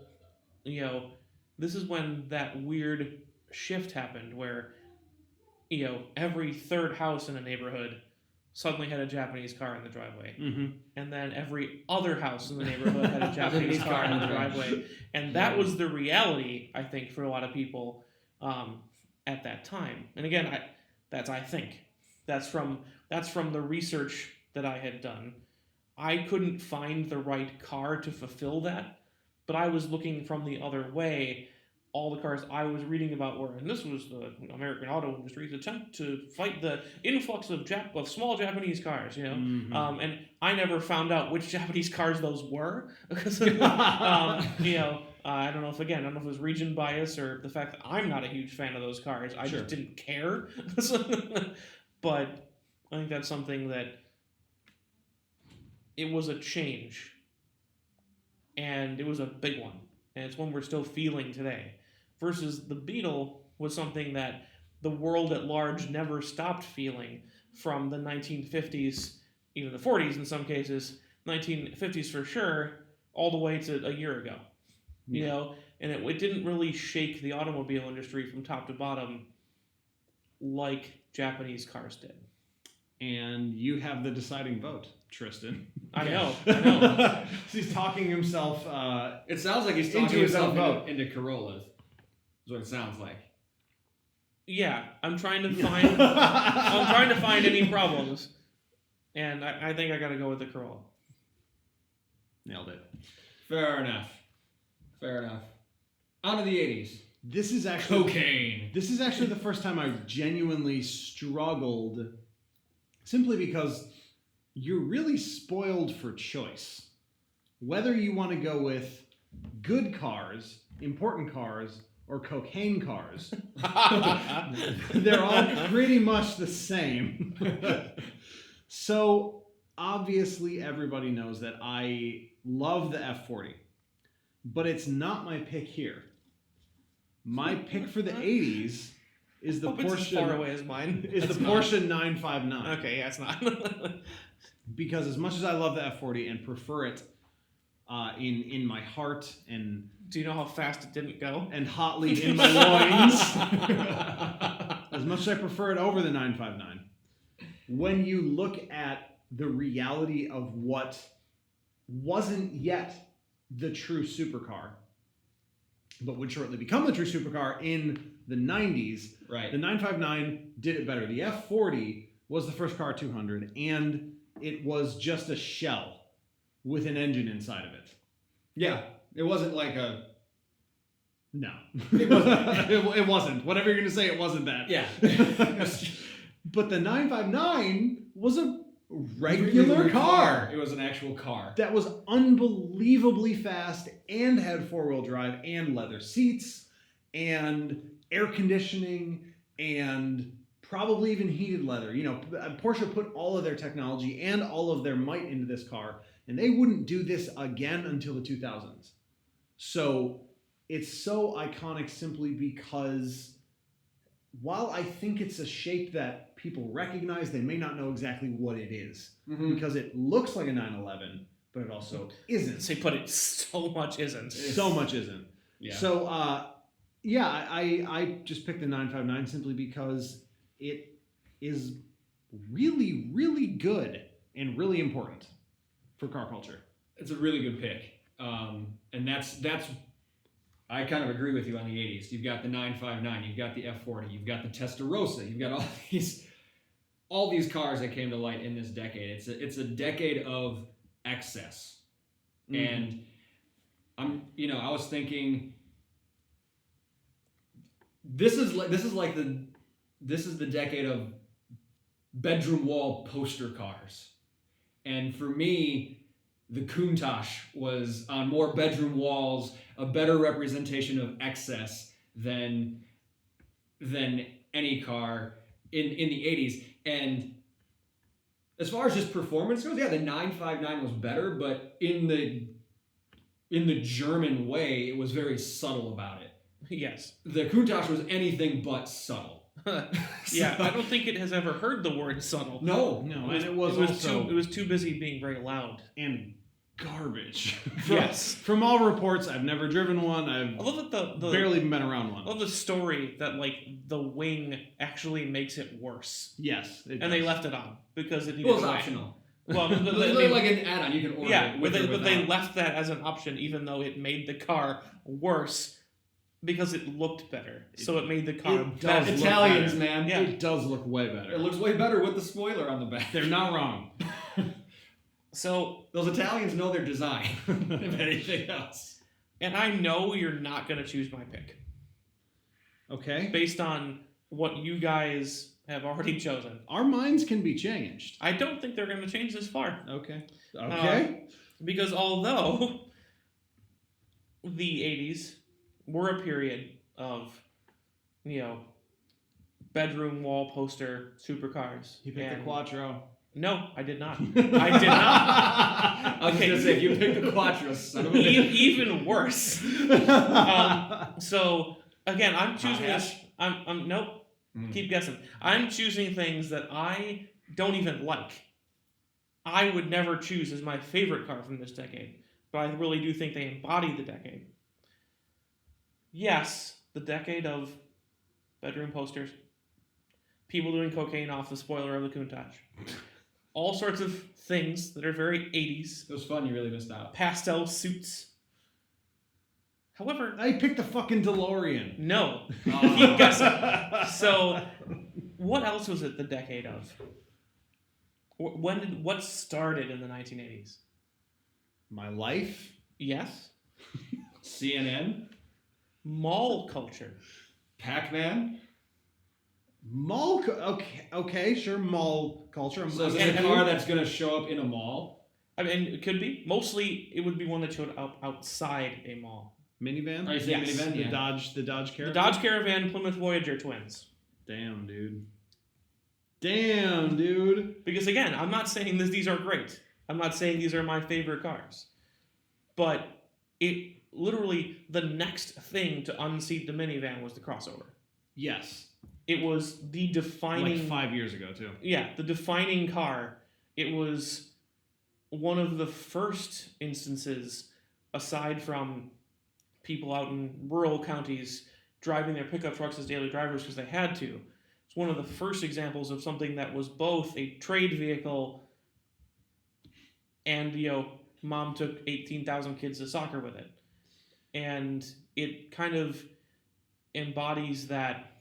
C: this is when that weird shift happened where, every third house in a neighborhood suddenly had a Japanese car in the driveway.
D: Mm-hmm.
C: And then every other house in the neighborhood had a Japanese car in the driveway. And that was the reality, I think, for a lot of people at that time. And again, that's from the research that I had done. I couldn't find the right car to fulfill that, but I was looking from the other way. All the cars I was reading about were, and this was the American auto industry's attempt to fight the influx of small Japanese cars,
D: Mm-hmm.
C: And I never found out which Japanese cars those were because, I don't know if it was region bias or the fact that I'm not a huge fan of those cars. I just didn't care. But I think that's something that it was a change, and it was a big one, and it's one we're still feeling today. Versus the Beetle was something that the world at large never stopped feeling from the 1950s even the 40s in some cases, 1950s for sure, all the way to a year ago. You know, and it didn't really shake the automobile industry from top to bottom like Japanese cars did.
D: And you have the deciding vote, Tristan.
C: I know.
D: He's talking himself.
A: It sounds like he's
D: Into
A: talking
D: his
A: himself
D: own vote.
A: into Corollas. Is what it sounds like.
C: Yeah, I'm trying to find any problems, and I think I got to go with the Corolla.
D: Nailed it.
A: Fair enough. On to the 80s.
D: This is actually
A: Cocaine.
D: This is actually the first time I genuinely struggled, simply because you're really spoiled for choice. Whether you want to go with good cars, important cars, or cocaine cars, they're all pretty much the same. So obviously everybody knows that I love the F40, but it's not my pick here. My pick for the 80s is the
C: Hope it's as
D: Porsche.
C: far away as mine.
D: Is the Porsche 959.
C: Okay, yeah, it's not.
D: Because as much as I love the F40 and prefer it in my heart and
C: Do you know how fast it didn't go?
D: hotly in my loins, as much as I prefer it over the 959, when you look at the reality of what wasn't yet the true supercar, but would shortly become the true supercar in the 90s,
A: Right.
D: the 959 did it better. The F40 was the first car 200, and it was just a shell with an engine inside of it.
A: Yeah. It wasn't like a...
D: No.
A: It wasn't.
D: It wasn't. Whatever you're going to say, it wasn't that.
A: Yeah.
D: But the 959 was a regular car.
A: It was an actual car.
D: That was unbelievably fast and had four-wheel drive and leather seats and air conditioning and probably even heated leather. You know, Porsche put all of their technology and all of their might into this car, and they wouldn't do this again until the 2000s. So it's so iconic simply because while I think it's a shape that people recognize, they may not know exactly what it is.
A: Mm-hmm.
D: Because it looks like a 911, but it also isn't.
C: But it so much isn't.
D: So much isn't.
A: Yeah.
D: So, I just picked the 959 simply because it is really, really good and really important for car culture.
A: It's a really good pick. And that's I kind of agree with you on the 80s. You've got the 959, you've got the F40, you've got the Testarossa, you've got all these cars that came to light in this decade. It's a decade of excess.
D: Mm-hmm.
A: And I was thinking this is the decade of bedroom wall poster cars. And for me, the Countach was on more bedroom walls, a better representation of excess than any car in the 80s. And as far as just performance goes, yeah, the 959 was better, but in the German way, it was very subtle about it.
C: Yes.
A: The Countach was anything but subtle.
C: Yeah, I don't think it has ever heard the word subtle.
A: No,
D: it was
C: too busy being very loud.
D: and garbage.
C: Yes.
D: From all reports, I've never driven one. I've
C: I love that the
D: barely even been around
C: I
D: one.
C: love the story that like the wing actually makes it worse,
D: Yes, it
C: and they
D: does.
C: left it on because it needed
A: it was
C: to weigh.
A: optional.
C: Well,
A: Like an add-on, you can order
C: yeah,
A: it with
C: but
A: or
C: they
A: without.
C: left that as an option, even though it made the car worse because it looked better. So it made the car
D: it does
C: better.
D: look
A: Italians,
D: better.
A: man.
C: Yeah.
D: It does look way better.
A: It looks way better with the spoiler on the back.
D: They're not wrong.
C: So,
A: Those Italians know their design, if anything else.
C: and I know you're not going to choose my pick
D: Okay.
C: based on what you guys have already chosen.
D: Our minds can be changed.
C: I don't think they're going to change this far.
D: Okay. Okay.
C: Because although the 80s were a period of, bedroom wall poster supercars.
D: You picked the Quattro.
C: No, I did not. I did not.
A: I was
C: Okay.
A: going to say, if you pick the Quattro, son of a
C: Even worse. So again, I'm choosing
A: Hash?
C: this. I'm nope.
A: Mm.
C: Keep guessing. I'm choosing things that I don't even like. I would never choose as my favorite car from this decade, but I really do think they embody the decade. Yes, the decade of bedroom posters, people doing cocaine off the spoiler of the Countach, all sorts of things that are very 80s,
A: It was fun. You really missed out.
C: pastel suits. However,
D: I picked the fucking DeLorean.
C: no.
A: Oh.
C: Keep guessing. So, what else was it the decade of? What started in the 1980s?
D: My life.
C: Yes,
A: CNN,
C: mall culture.
A: Pac-Man.
D: Okay, sure, mall culture.
A: So is
C: And-
A: it a car that's going to show up in a mall?
C: I mean, it could be. Mostly, it would be one that showed up outside a mall.
D: Minivan.
A: Are you saying
C: Yes.
A: minivan?
D: The
A: Yeah.
D: Dodge
C: The
D: Caravan.
C: Dodge Caravan, Plymouth Voyager twins.
D: Damn, dude. Damn, dude.
C: Because again, I'm not saying these are great. I'm not saying these are my favorite cars. But it literally, the next thing to unseat the minivan was the crossover.
D: Yes.
C: It was the defining...
D: Like 5 years ago, too.
C: Yeah, the defining car. It was one of the first instances, aside from people out in rural counties driving their pickup trucks as daily drivers because they had to. It's one of the first examples of something that was both a trade vehicle and, mom took 18,000 kids to soccer with it. And it kind of embodies that,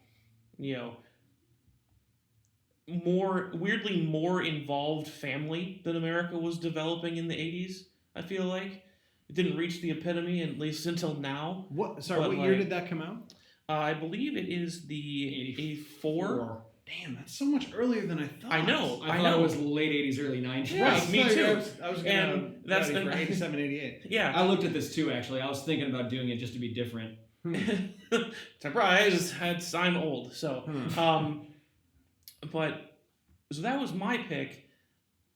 C: weirdly more involved family that America was developing in the 80s, I feel like. It didn't reach the epitome, at least until now.
D: What
C: But,
D: year
C: like,
D: did that come out?
C: I believe it is the 84.
D: Damn, that's so much earlier than I thought.
C: I know.
A: I thought it was late 80s, early 90s.
C: Yeah. Right, me too.
D: I was
C: And
D: gonna
C: that's
D: ready
C: the-
D: for 87, 88.
C: Yeah.
A: I looked at this too, actually. I was thinking about doing it just to be different.
C: Surprise! I'm old, so.
D: Hmm.
C: But so that was my pick.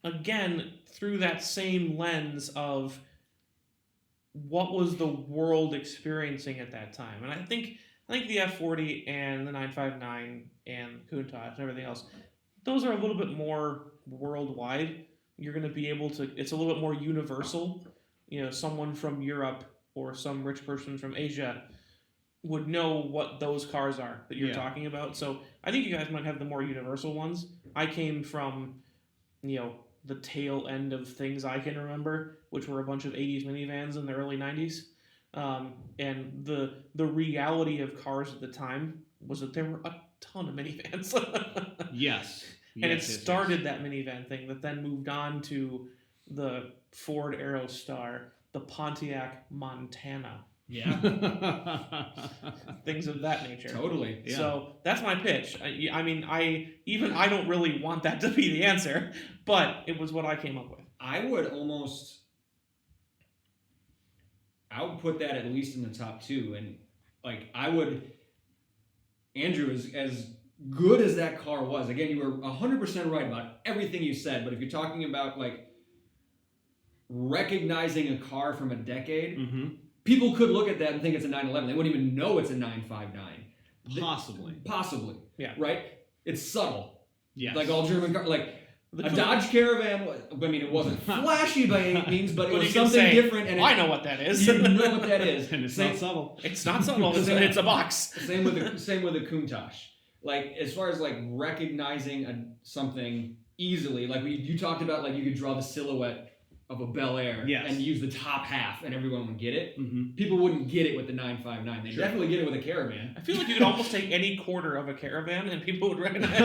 C: Again, through that same lens of what was the world experiencing at that time, and I think the F40 and the 959 and Countach and everything else, those are a little bit more worldwide. You're going to be able to. It's a little bit more universal. Someone from Europe or some rich person from Asia would know what those cars are that you're
D: Yeah.
C: talking about. So I think you guys might have the more universal ones. I came from, the tail end of things I can remember, which were a bunch of 80s minivans in the early 90s. And the reality of cars at the time was that there were a ton of minivans.
D: Yes.
C: And it
D: Yes, yes,
C: started that minivan thing that then moved on to the Ford Aerostar, the Pontiac Montana,
A: Yeah,
C: things of that nature.
A: totally.
D: Yeah.
C: So that's my pitch. I don't really want that to be the answer, but it was what I came up with.
A: I would put that at least in the top two. And, Andrew, as good as that car was, again, you were 100% right about everything you said, but if you're talking about, recognizing a car from a decade,
D: Mm-hmm.
A: people could look at that and think it's a 911. They wouldn't even know it's a 959.
D: Possibly.
C: Yeah.
A: Right? It's subtle.
D: Yes.
A: Like all German cars.
C: The
A: A
C: Countach-
A: Dodge Caravan, it wasn't flashy by any means, but it
C: But
A: was
C: you can
A: something
C: say,
A: different. And
C: I know what that is.
A: you know what that is.
D: And it's
A: Same-
D: not subtle.
C: It's not subtle. It's a box.
A: Same with the Countach. As far as recognizing something easily, you talked about, you could draw the silhouette of a Bel Air
D: Yes.
A: and use the top half, and everyone would get it.
D: Mm-hmm.
A: People wouldn't get it with the 959. They
D: Sure.
A: definitely get it with a Caravan.
C: I feel like you could almost take any quarter of a Caravan and people would recognize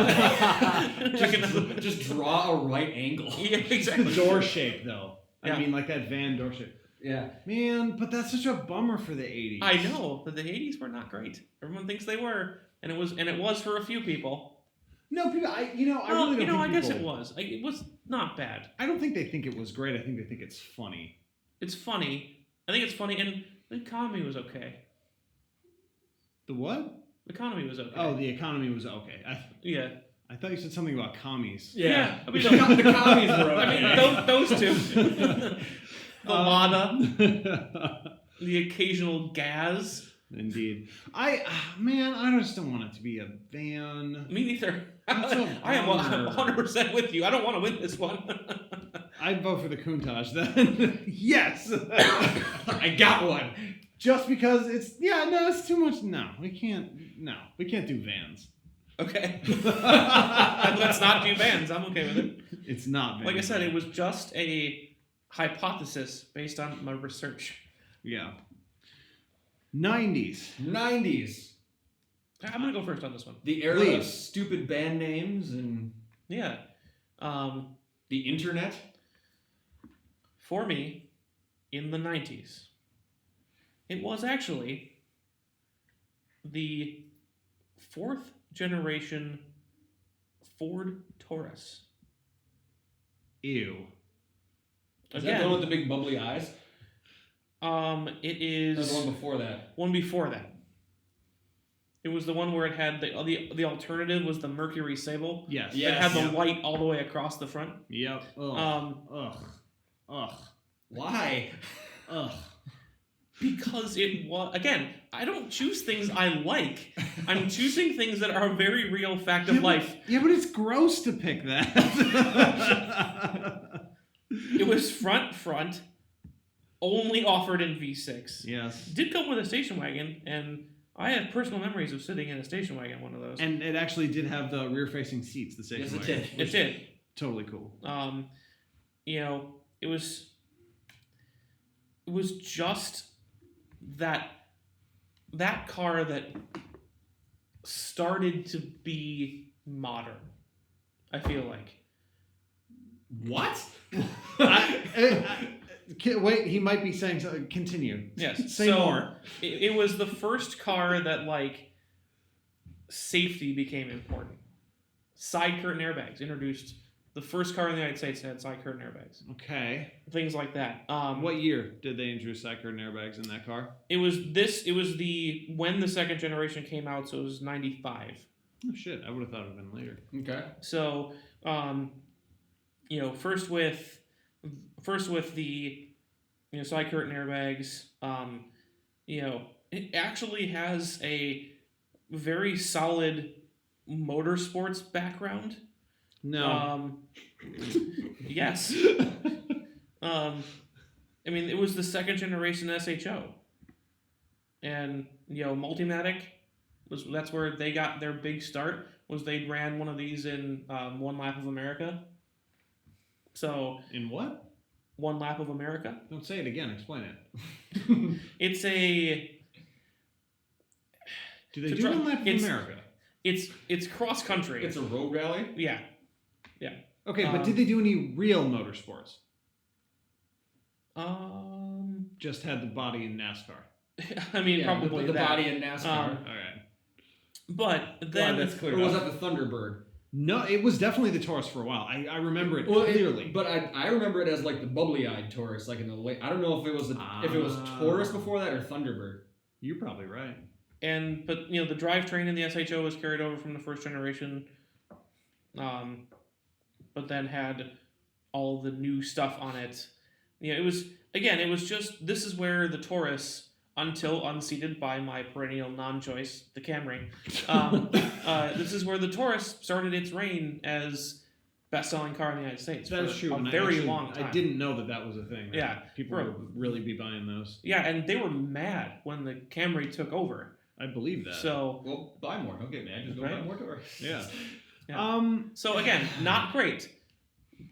A: Just draw a right angle.
C: Yeah, exactly.
D: Door shape, though.
C: Yeah.
D: I mean, like that van door shape.
A: Yeah.
D: Man, but that's such a bummer for the 80s.
C: I know, but the 80s were not great. Everyone thinks they were, and it was for a few people.
D: No, people. I really don't think
C: I guess it
D: people-
C: was. It was not bad.
D: I don't think they think it was great. I think they think it's funny.
C: It's funny. I think it's funny, and the economy was okay.
D: The what?
C: The economy was okay.
D: Oh, the economy was okay.
C: Yeah.
D: I thought you said something about commies.
C: Yeah. I mean,
A: the commies were okay.
C: I mean, those two. The Lada, the occasional gas.
D: Indeed. I just don't want it to be a van.
C: Me neither.
D: That's a
C: I am
D: bummer.
C: 100% with you. I don't want to win this one.
D: I'd vote for the Countach then. Yes!
A: I got one.
D: Just because it's too much. No, we can't do vans.
C: Okay. Let's not do vans. I'm okay with it.
D: It's not vans.
C: Like I said, it was just a hypothesis based on my research.
D: Yeah. 90s.
A: 90s.
C: I'm going to go first on this one.
A: The era of
D: Please.
A: stupid band names and
C: Yeah.
A: the internet.
C: For me, in the 90s, it was actually the 4th generation Ford Taurus.
D: Ew.
A: Is that the one with the big bubbly eyes?
C: It
A: Or
C: is
A: the one before that?
C: one before that. It was the one where it had the alternative was the Mercury Sable.
D: Yes.
A: Yeah.
C: It had the
D: Yep.
C: light all the way across the front.
D: Yep. Ugh. Ugh.
A: Why?
D: Ugh.
C: Because it was, again, I don't choose things I like. I'm choosing things that are a very real fact of life.
D: Yeah, but it's gross to pick that.
C: It was front, only offered in V6.
D: Yes.
C: Did come with a station wagon, and I have personal memories of sitting in a station wagon, one of those.
D: And it actually did have the rear-facing seats, the station
A: Yes, it
D: wagon,
A: did.
C: It
D: which-
C: did.
D: Totally cool.
C: It was just that car that started to be modern. I feel like.
A: What?
D: Wait, he might be saying something. Continue.
C: Yes.
D: Say more.
C: It was the first car that safety became important. Side curtain airbags introduced. The first car in the United States that had side curtain airbags.
D: Okay.
C: Things like that.
D: What year did they introduce side curtain airbags in that car?
C: It was when the second generation came out, so it was 95.
D: Oh shit! I would have thought it would have been later.
A: Okay.
C: So, first with the side curtain airbags, it actually has a very solid motorsports background.
D: No.
C: Yes. It was the second generation SHO, and Multimatic that's where they got their big start. Was they ran one of these in One Lap of America. So
D: In what?
C: One Lap of America.
D: Don't say it again. Explain it.
C: It's a.
D: Do they
C: To
D: do
C: try-
D: One Lap of
C: it's-
D: America?
C: It's cross country.
A: It's a road rally?
C: Yeah.
D: Okay, but did they do any real motorsports? Just had the body in NASCAR.
C: Probably
A: the
C: that.
A: body in NASCAR.
D: All right.
C: But then
A: that's clear. Or was that the Thunderbird?
D: No, it was definitely the Taurus for a while. I remember it
A: Well,
D: clearly.
A: but I remember it as like the bubbly-eyed Taurus, like in the late. I don't know if it was Taurus before that or Thunderbird.
D: You're probably right.
C: but the drivetrain in the SHO was carried over from the first generation, but then had all the new stuff on it. It was just, this is where the Taurus, until unseated by my perennial non-choice, the Camry, this is where the Taurus started its reign as best-selling car in the United States.
D: That is
C: for
D: true.
C: A
D: and
C: very
D: I
C: long time.
D: I didn't know that was a thing. Right?
C: Yeah.
D: People would really be buying those.
C: Yeah, and they were mad when the Camry took over.
D: I believe that.
C: So,
A: Well, buy more. Don't get mad. Just go
C: Right.
A: buy more Taurus.
D: Yeah.
C: Yeah. So again, not great,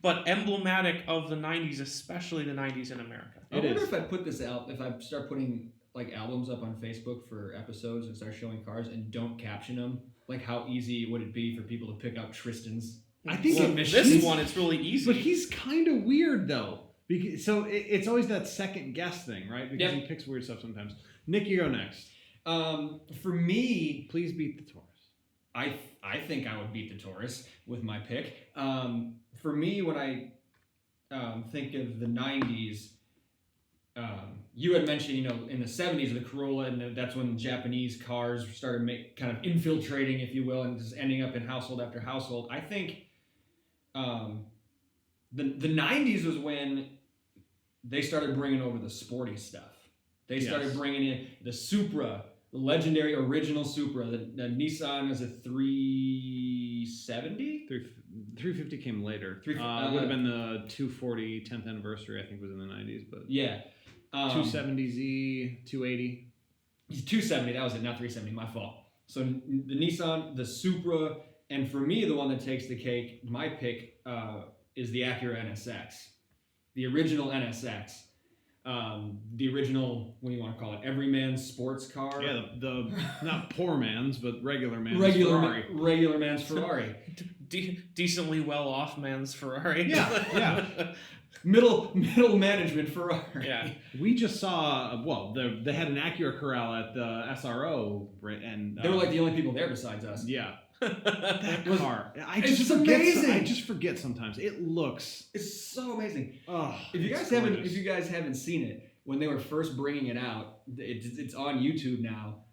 C: but emblematic of the 90s, especially the 90s in America.
A: I wonder if I put this out, if I start putting like albums up on Facebook for episodes and start showing cars and don't caption them, like how easy would it be for people to pick up Tristan's?
D: I think
C: This one, it's really easy.
D: But he's kind of weird though. So it's always that second guess thing, right? Because he picks weird stuff sometimes. Nick, you go next.
A: For me,
D: Please beat the Taurus.
A: I think I would beat the Taurus with my pick. For me, when I think of the 90s, you had mentioned, in the 70s, the Corolla, and that's when Japanese cars started kind of infiltrating, if you will, and just ending up in household after household. I think the 90s was when they started bringing over the sporty stuff. They started bringing in the Supra, the legendary original Supra. The Nissan is a 370?
D: 350 came later.
A: 350
D: would have been the 240 10th anniversary, I think, was in the 90s. But
A: Yeah.
D: 270Z, 280.
A: 270, that was it, not 370, my fault. So the Nissan, the Supra, and for me, the one that takes the cake, my pick is the Acura NSX. The original NSX. The original, what do you want to call it? Everyman's sports car.
D: Yeah, the not poor man's, but regular man's
A: regular
D: Ferrari.
A: man's Ferrari.
C: Decently well-off man's Ferrari.
D: Yeah.
A: Middle management Ferrari.
C: Yeah.
D: We just saw, they had an Acura Corral at the SRO, and
A: They were like the only people there besides us.
D: yeah. That
A: Was-
D: car,
A: it's just amazing.
D: I just forget sometimes. It looks.
A: It's so amazing.
D: Oh,
A: If you
D: it's
A: guys haven't seen it, when they were first bringing it out, it's on YouTube now.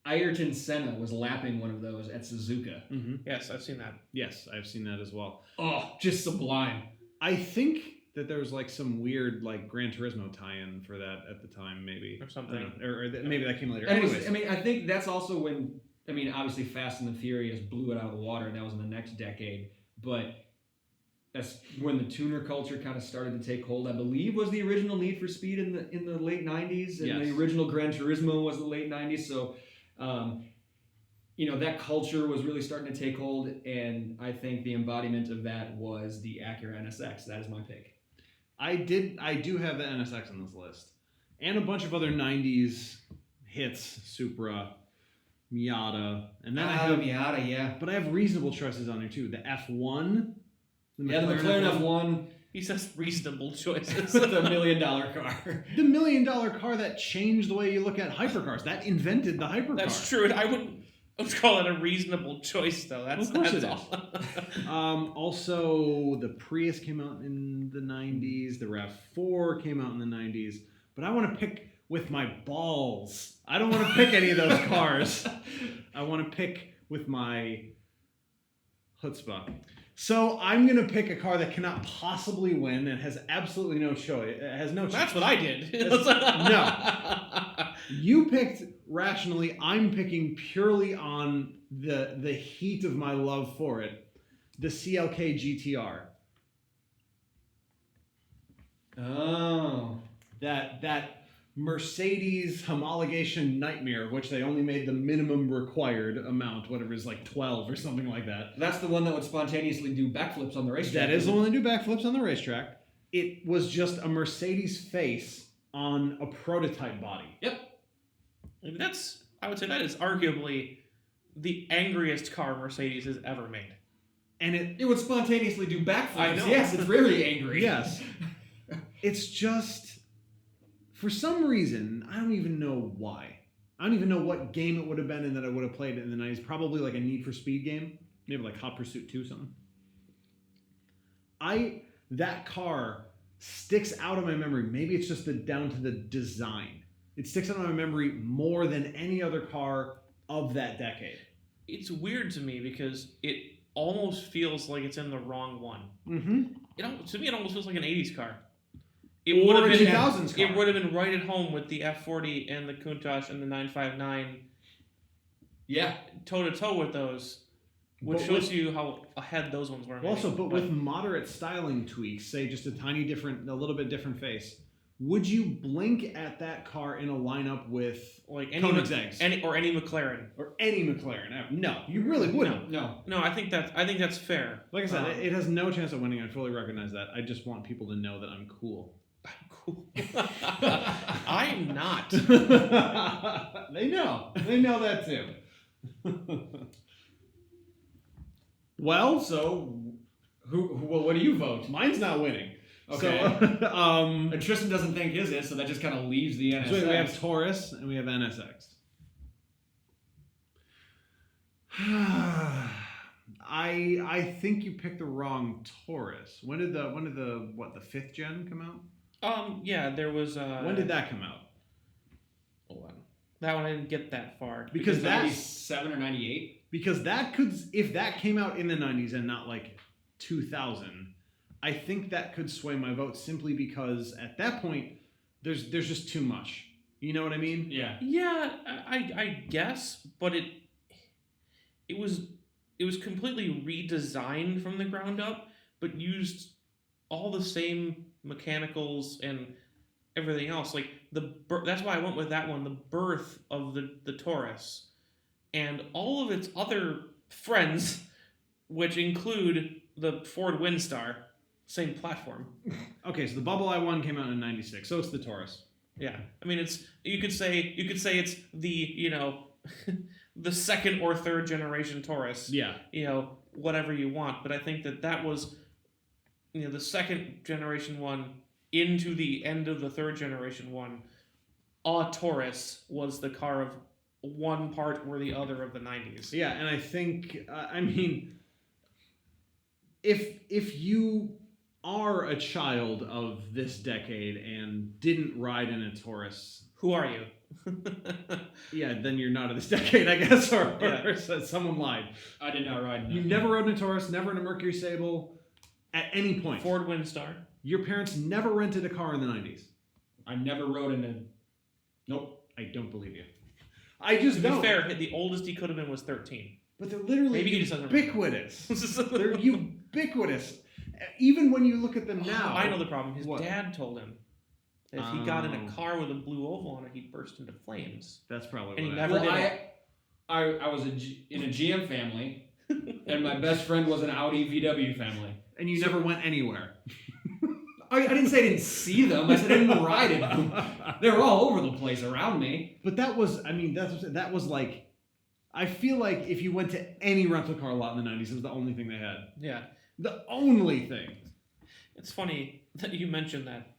A: Ayrton Senna was lapping one of those at Suzuka.
D: Mm-hmm.
C: Yes, I've seen that.
D: Yes, I've seen that as well.
A: Oh, just sublime.
D: I think that there was like some weird like Gran Turismo tie-in for that at the time, maybe
C: Or something.
D: I don't know. Or maybe that came later.
A: And it was-
D: Anyways,
A: I think that's also when, obviously Fast and the Furious blew it out of the water, and that was in the next decade. But that's when the tuner culture kind of started to take hold. I believe was the original Need for Speed in the late 90s, and
D: Yes.
A: the original Gran Turismo was the late 90s. So, that culture was really starting to take hold, and I think the embodiment of that was the Acura NSX. That is my pick.
D: I do have the NSX on this list, and a bunch of other '90s hits: Supra, Miata, and then I have
A: Miata, yeah.
D: But I have reasonable choices on there too. The F1.
A: The McLaren F1
C: He says reasonable choices.
A: with a $1 million car.
D: The $1 million car that changed the way you look at hypercars. That invented the hypercar.
C: That's true. I would call it a reasonable choice, though. That's
D: Of course
C: that's
D: it
C: all.
D: Also, the Prius came out in the 90s. The RAV4 came out in the 90s. But I want to pick with my balls. I don't want to pick any of those cars. I want to pick with my chutzpah. So I'm going to pick a car that cannot possibly win and has absolutely no choice. It has no choice.
C: That's what I did.
D: No. You picked rationally. I'm picking purely on the heat of my love for it. The CLK GTR.
A: Oh.
D: That Mercedes homologation nightmare, which they only made the minimum required amount, whatever is like 12 or something like that.
A: That's the one that would spontaneously do backflips on the racetrack.
D: That is the one that do backflips on the racetrack. It was just a Mercedes face on a prototype body.
A: Yep.
C: I would say that is arguably the angriest car Mercedes has ever made.
D: And it
A: It would spontaneously do backflips.
C: I know.
A: Yes, it's very angry.
D: Yes. It's just, for some reason, I don't even know why. I don't even know what game it would have been in that I would have played in the 90s. Probably like a Need for Speed game. Maybe like Hot Pursuit 2 something. That car sticks out of my memory. Maybe it's just down to the design. It sticks out of my memory more than any other car of that decade.
C: It's weird to me because it almost feels like it's in the wrong one.
D: Mm-hmm.
C: To me, it almost feels like an 80s car.
D: Or
C: would
D: a
C: have
D: 2000s car.
C: It would have been right at home with the F40 and the Countach and the 959
A: Yeah.
C: toe-to-toe with those, which
D: But
C: shows you how ahead those ones were.
D: Also,
C: maybe.
D: but with moderate styling tweaks, say just a little bit different face, would you blink at that car in a lineup with
C: like any
D: Koenigsegg's?
C: any McLaren?
D: Or any McLaren? No, you really wouldn't.
A: No.
C: No, I think that's fair.
D: Like I said, it has no chance of winning. I fully recognize that. I just want people to know that I'm cool.
C: I'm cool. I'm not.
D: They know. They know that too. Well,
A: So, what do you vote?
D: mine's not winning.
A: Okay.
D: So,
A: And Tristan doesn't think his is, so that just kind of leaves the NSX.
D: so we have Taurus and we have NSX. I think you picked the wrong Taurus. When did the 5th gen come out?
C: Yeah, there was.
D: When did that come out?
C: Hold on. That one I didn't get that far.
D: Because that's
A: 97 or 98.
D: because that could, if that came out in the 90s and not like 2000, I think that could sway my vote simply because at that point there's just too much. You know what I mean?
A: Yeah.
C: Yeah, I guess, but it was it was completely redesigned from the ground up, but used all the same mechanicals and everything else. Like that's why I went with that one, the birth of the Taurus, and all of its other friends, which include the Ford Windstar, same platform.
D: Okay, so the Bubble I1 came out in '96, so it's the Taurus.
C: Yeah, I mean you could say it's the the second or third generation Taurus.
D: Yeah.
C: Whatever you want, but I think that was the second generation one into the end of the third generation one. A Taurus was the car of one part or the other of the 90s.
D: Yeah, and I think I mean, if you are a child of this decade and didn't ride in a Taurus,
C: who are you?
D: Yeah, then you're not of this decade, I guess, or
C: Yeah.
D: someone lied.
A: I did not ride in
D: You
A: that.
D: never rode in a Taurus, never in a Mercury Sable, at any point.
C: Ford Windstar.
D: Your parents never rented a car in the 90s.
A: I never rode in a. Nope.
D: I don't believe you. I just
C: To be
D: don't.
C: fair, the oldest he could have been was 13.
D: But they're literally
C: Maybe he just doesn't remember.
D: ubiquitous. They're ubiquitous. Even when you look at them now.
C: I know the problem. His
D: What?
C: dad told him that if he got in a
D: Oh.
C: car with a blue oval on it, he'd burst into flames.
D: That's probably
C: And he
D: what
C: never
A: Well,
C: did it.
A: I was in a GM family, and my best friend was an Audi VW family.
D: And you never went anywhere.
A: I didn't say I didn't see them. I said I didn't ride in them. They were all over the place around me.
D: But that was, I mean, that was like, I feel like if you went to any rental car lot in the 90s, it was the only thing they had.
C: Yeah.
D: The only thing.
C: It's funny that you mentioned that.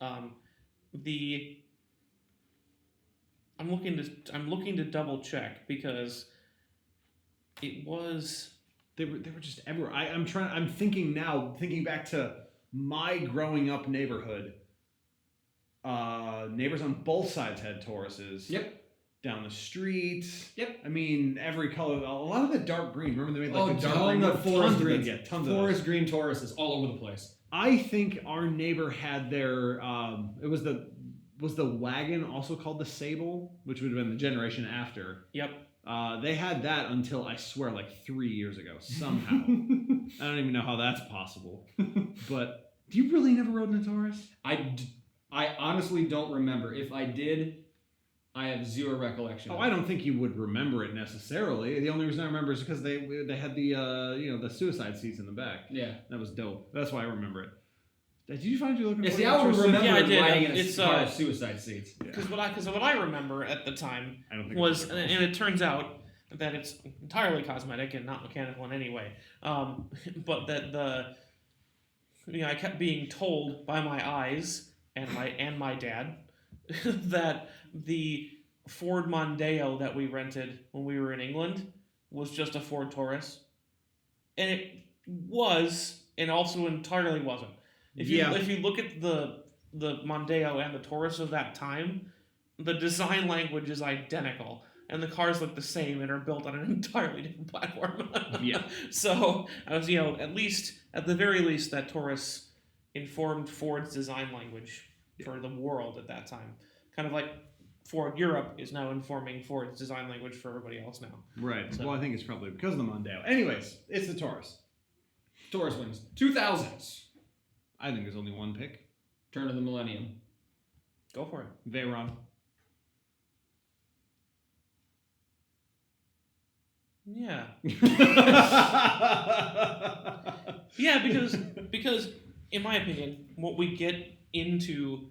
C: I'm looking to double check because it was.
D: They were just everywhere. I'm thinking now, thinking back to my growing up neighborhood. Neighbors on both sides had Tauruses.
A: Yep.
D: Down the street.
A: Yep.
D: I mean, every color. A lot of the dark green. Remember they made like
A: Oh,
D: the dark
A: tons
D: green.
A: of forest
D: Tons of
A: green.
D: those. Yeah, tons of
A: Forest
D: those.
A: green Tauruses all over the place.
D: I think our neighbor had their. It was the wagon also called the Sable, which would have been the generation after.
C: Yep.
D: They had that until I swear like 3 years ago somehow. I don't even know how that's possible. But do you really never rode in a Taurus?
A: I honestly don't remember. If I did, I have zero recollection.
D: Oh, I don't think you would remember it necessarily. The only reason I remember is because they had the the suicide seats in the back.
A: Yeah.
D: That was dope. That's why I remember it. Did you find you looking
A: Yeah,
D: for
A: see,
D: it?
A: I would remember
C: Yeah, I did.
A: riding in a
C: It's,
A: car with suicide seats.
C: Because what I remember at the time
D: I don't think
C: was,
D: it's
C: and it turns out that it's entirely cosmetic and not mechanical in any way. But that I kept being told by my eyes and my dad that the Ford Mondeo that we rented when we were in England was just a Ford Taurus, and it was, and also entirely wasn't. If you look at the Mondeo and the Taurus of that time, the design language is identical, and the cars look the same and are built on an entirely different platform.
D: Yeah.
C: So I was, at the very least, that Taurus informed Ford's design language for the world at that time. Kind of like Ford Europe is now informing Ford's design language for everybody else now.
D: Right.
C: So-
D: Well, I think it's probably because of the Mondeo. Anyways, it's the Taurus.
A: Taurus wins. 2000s.
D: I think there's only one pick.
A: Turn of the millennium.
C: Go for it.
D: Veyron.
C: Yeah. Yeah, because in my opinion, what we get into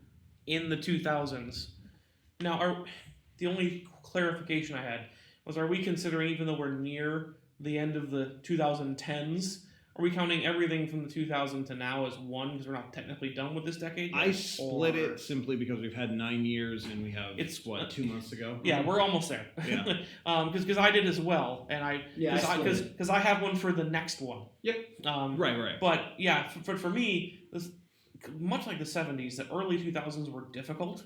C: in the 2000s. Now, the only clarification I had was: are we considering, even though we're near the end of the 2010s, are we counting everything from the 2000 to now as one because we're not technically done with this decade yet?
D: I split
C: Or-
D: it simply because we've had 9 years and we have
C: It's-
D: 2 months ago.
C: Yeah, we're almost there.
D: Yeah.
C: Because I did as well, and I
A: split it.
C: because I have one for the next one.
A: Yep.
D: Right.
C: But yeah, for me, this, much like the 70s, the early 2000s were difficult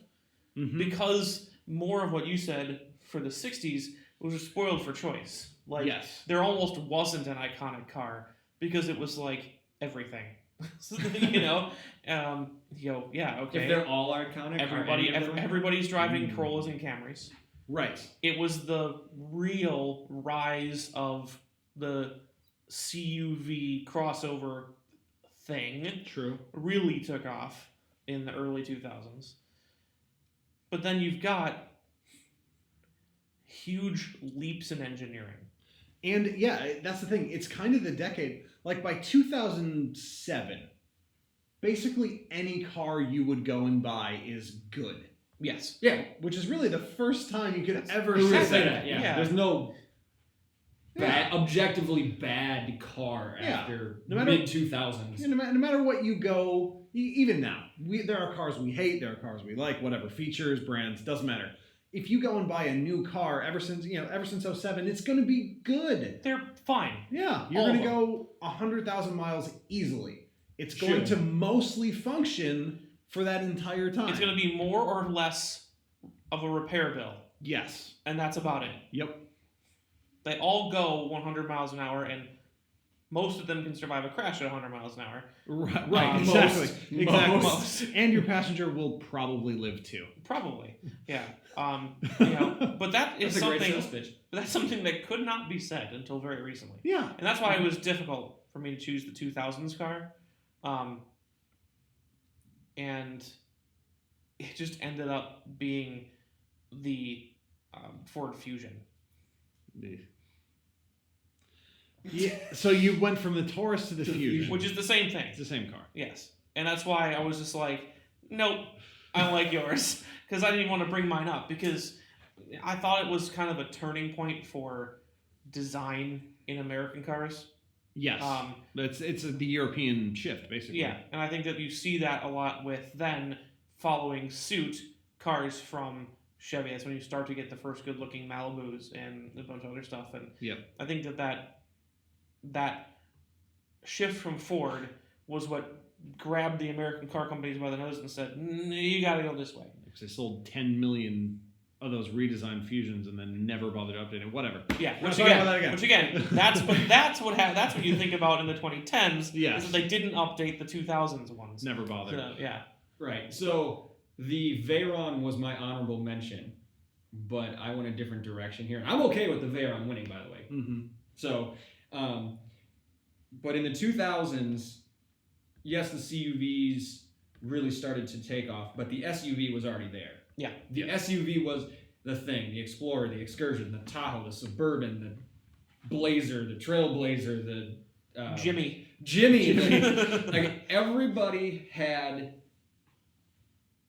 D: Mhm.
C: because more of what you said for the 60s was spoiled for choice. Like
D: Yes.
C: there almost wasn't an iconic car because it was like everything. Yeah, okay.
A: If they're all iconic,
C: Everybody's driving Corollas and Camrys.
D: Right.
C: It was the real rise of the CUV crossover thing
D: True.
C: really took off in the early 2000s. But then you've got huge leaps in engineering.
D: And yeah, that's the thing. It's kind of the decade. Like by 2007, basically any car you would go and buy is good.
C: Yes.
A: Yeah.
D: Which is really the first time you could ever
A: Who would
D: say
A: say
D: that.
A: that? Yeah.
C: Yeah.
A: There's no
D: Yeah.
A: objectively bad car
D: Yeah.
A: after
D: No matter-
A: mid 2000s.
D: No matter what you go, even now, there are cars we hate, there are cars we like, whatever, features, brands, doesn't matter. If you go and buy a new car ever since 07, it's going to be good.
C: They're fine.
D: Yeah, you're
C: All
D: going
C: of
D: to
C: them.
D: go 100,000 miles easily. It's going
A: Should.
D: to mostly function for that entire time.
C: It's going to be more or less of a repair bill,
D: Yes.
C: and that's about it.
D: Yep.
C: They all go 100 miles an hour, and most of them can survive a crash at 100 miles an hour.
D: Right.
C: Most.
D: Exactly.
C: Most.
D: And your passenger will probably live too.
C: Probably, yeah. But that is
A: That's a great
C: something.
A: sales pitch.
C: But that's something that could not be said until very recently,
D: Yeah.
C: and that's why it was difficult for me to choose the 2000s car, and it just ended up being the Ford Fusion.
D: Yeah. So you went from the Taurus to the Fusion.
C: Which is the same thing.
D: It's the same car.
C: Yes. And that's why I was just like, nope, I like yours. Because I didn't want to bring mine up. Because I thought it was kind of a turning point for design in American cars.
D: Yes. It's the European shift, basically.
C: Yeah. And I think that you see that a lot with then following suit cars from Chevy. That's when you start to get the first good-looking Malibus and a bunch of other stuff. And
D: Yep.
C: I think that shift from Ford was what grabbed the American car companies by the nose and said, you got to go this way.
D: Because they sold 10 million of those redesigned Fusions and then never bothered to update it. Whatever.
C: Yeah,
D: We're
C: which
D: talking about that
C: again,
D: again.
C: that's what you think about in the 2010s.
D: Yes.
C: Is that they didn't update the 2000s ones.
D: Never bothered.
C: So, yeah.
A: Right. So the Veyron was my honorable mention, but I went a different direction here. I'm okay with the Veyron winning, by the way.
D: Mm-hmm.
A: So, but in the 2000s, yes, the CUVs really started to take off, but the SUV was already there.
C: Yeah.
A: The SUV was the thing, the Explorer, the Excursion, the Tahoe, the Suburban, the Blazer, the Trailblazer, the
C: Jimmy.
A: Like everybody had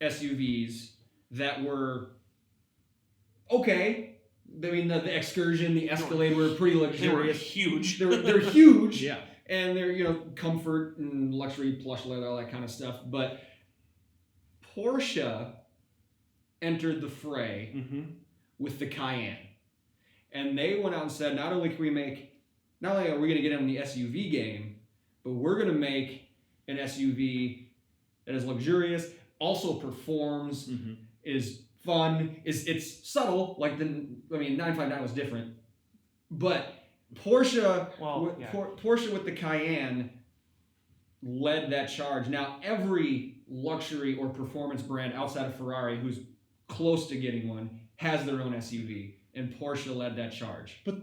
A: SUVs that were okay. I mean, the Excursion, the Escalade were pretty
C: They were
A: luxurious.
C: huge.
A: They're huge.
D: Yeah.
A: And they're, comfort and luxury, plush leather, all that kind of stuff. But Porsche entered the fray
D: Mm-hmm.
A: with the Cayenne. And they went out and said, not only are we going to get in the SUV game, but we're going to make an SUV that is luxurious, also performs,
D: Mm-hmm.
A: is fun, it's subtle, 959 was different. But Porsche, Porsche with the Cayenne led that charge. Now, every luxury or performance brand outside of Ferrari who's close to getting one has their own SUV, and Porsche led that charge.
D: But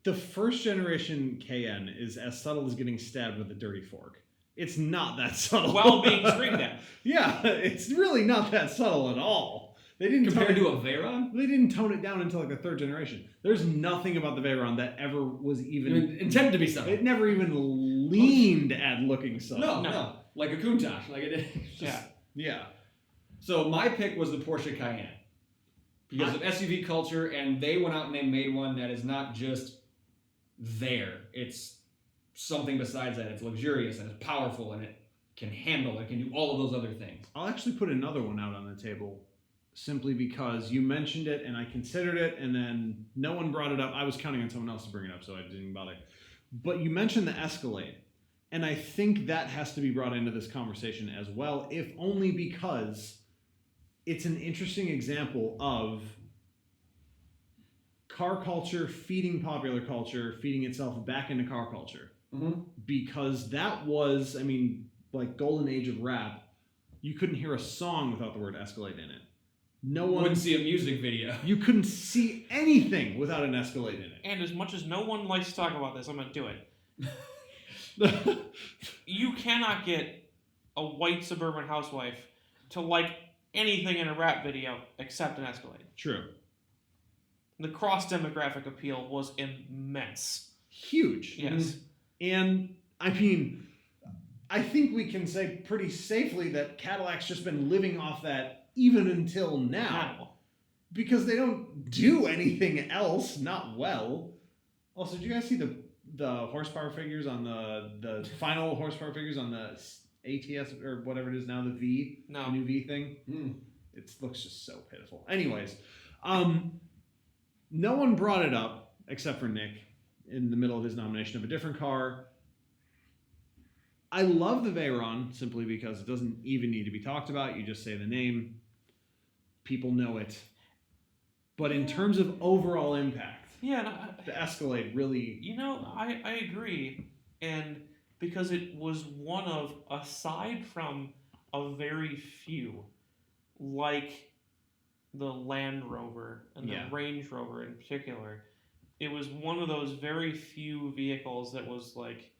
D: the first generation Cayenne is as subtle as getting stabbed with a dirty fork. It's not that subtle.
C: While being screamed at.
D: Yeah, it's really not that subtle at all. They didn't
A: Compared
D: tone
A: to a Veyron?
D: They didn't tone it down until like the third generation. There's nothing about the Veyron that ever was even
A: Intended to be subtle.
D: It never even leaned at looking subtle.
A: No. Like a Countach. Like it is.
C: Yeah.
D: Yeah.
A: So my pick was the Porsche Cayenne. Because of SUV culture, and they went out and they made one that is not just there. It's something besides that. It's luxurious and it's powerful and it can handle, it can do all of those other things.
D: I'll actually put another one out on the table simply because you mentioned it and I considered it and then no one brought it up. I was counting on someone else to bring it up, so I didn't bother. But you mentioned the Escalade, and I think that has to be brought into this conversation as well, if only because it's an interesting example of car culture feeding popular culture, feeding itself back into car culture.
A: Mm-hmm.
D: Because that was, like golden age of rap. You couldn't hear a song without the word Escalade in it. No one
A: wouldn't see a music video.
D: You couldn't see anything without an Escalade in it.
C: And as much as no one likes to talk about this, I'm going to do it. You cannot get a white suburban housewife to like anything in a rap video except an Escalade.
D: True.
C: The cross demographic appeal was immense.
D: Huge.
C: Yes.
D: And I mean, I think we can say pretty safely that Cadillac's just been living off that even until now. Because they don't do anything else, not well. Also, did you guys see the horsepower figures on the final horsepower figures on the ATS or whatever it is now, the V,
C: No.
D: the new V thing? It looks just so pitiful. Anyways, no one brought it up except for Nick in the middle of his nomination of a different car. I love the Veyron simply because it doesn't even need to be talked about. You just say the name. People know it. But in terms of overall impact, the Escalade really...
C: I agree. And because it was one of, aside from a very few, like the Land Rover and the Range Rover in particular, it was one of those very few vehicles that was like,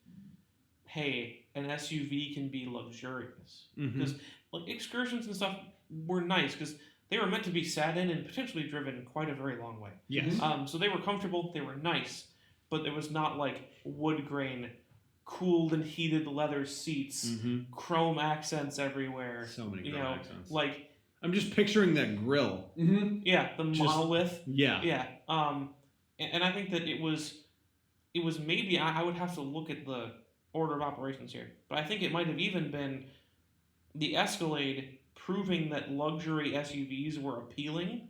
C: hey, an SUV can be luxurious. Because like excursions and stuff were nice because they were meant to be sat in and potentially driven quite a very long way.
D: Yes.
C: So they were comfortable, they were nice, but it was not like wood grain, cooled and heated leather seats, chrome accents everywhere.
D: So many chrome accents.
C: Like
D: I'm just picturing that grill.
C: Yeah, the monolith.
D: Yeah.
C: Yeah. And I think that it was maybe, I would have to look at the order of operations here, but I think it might have even been the Escalade proving that luxury SUVs were appealing,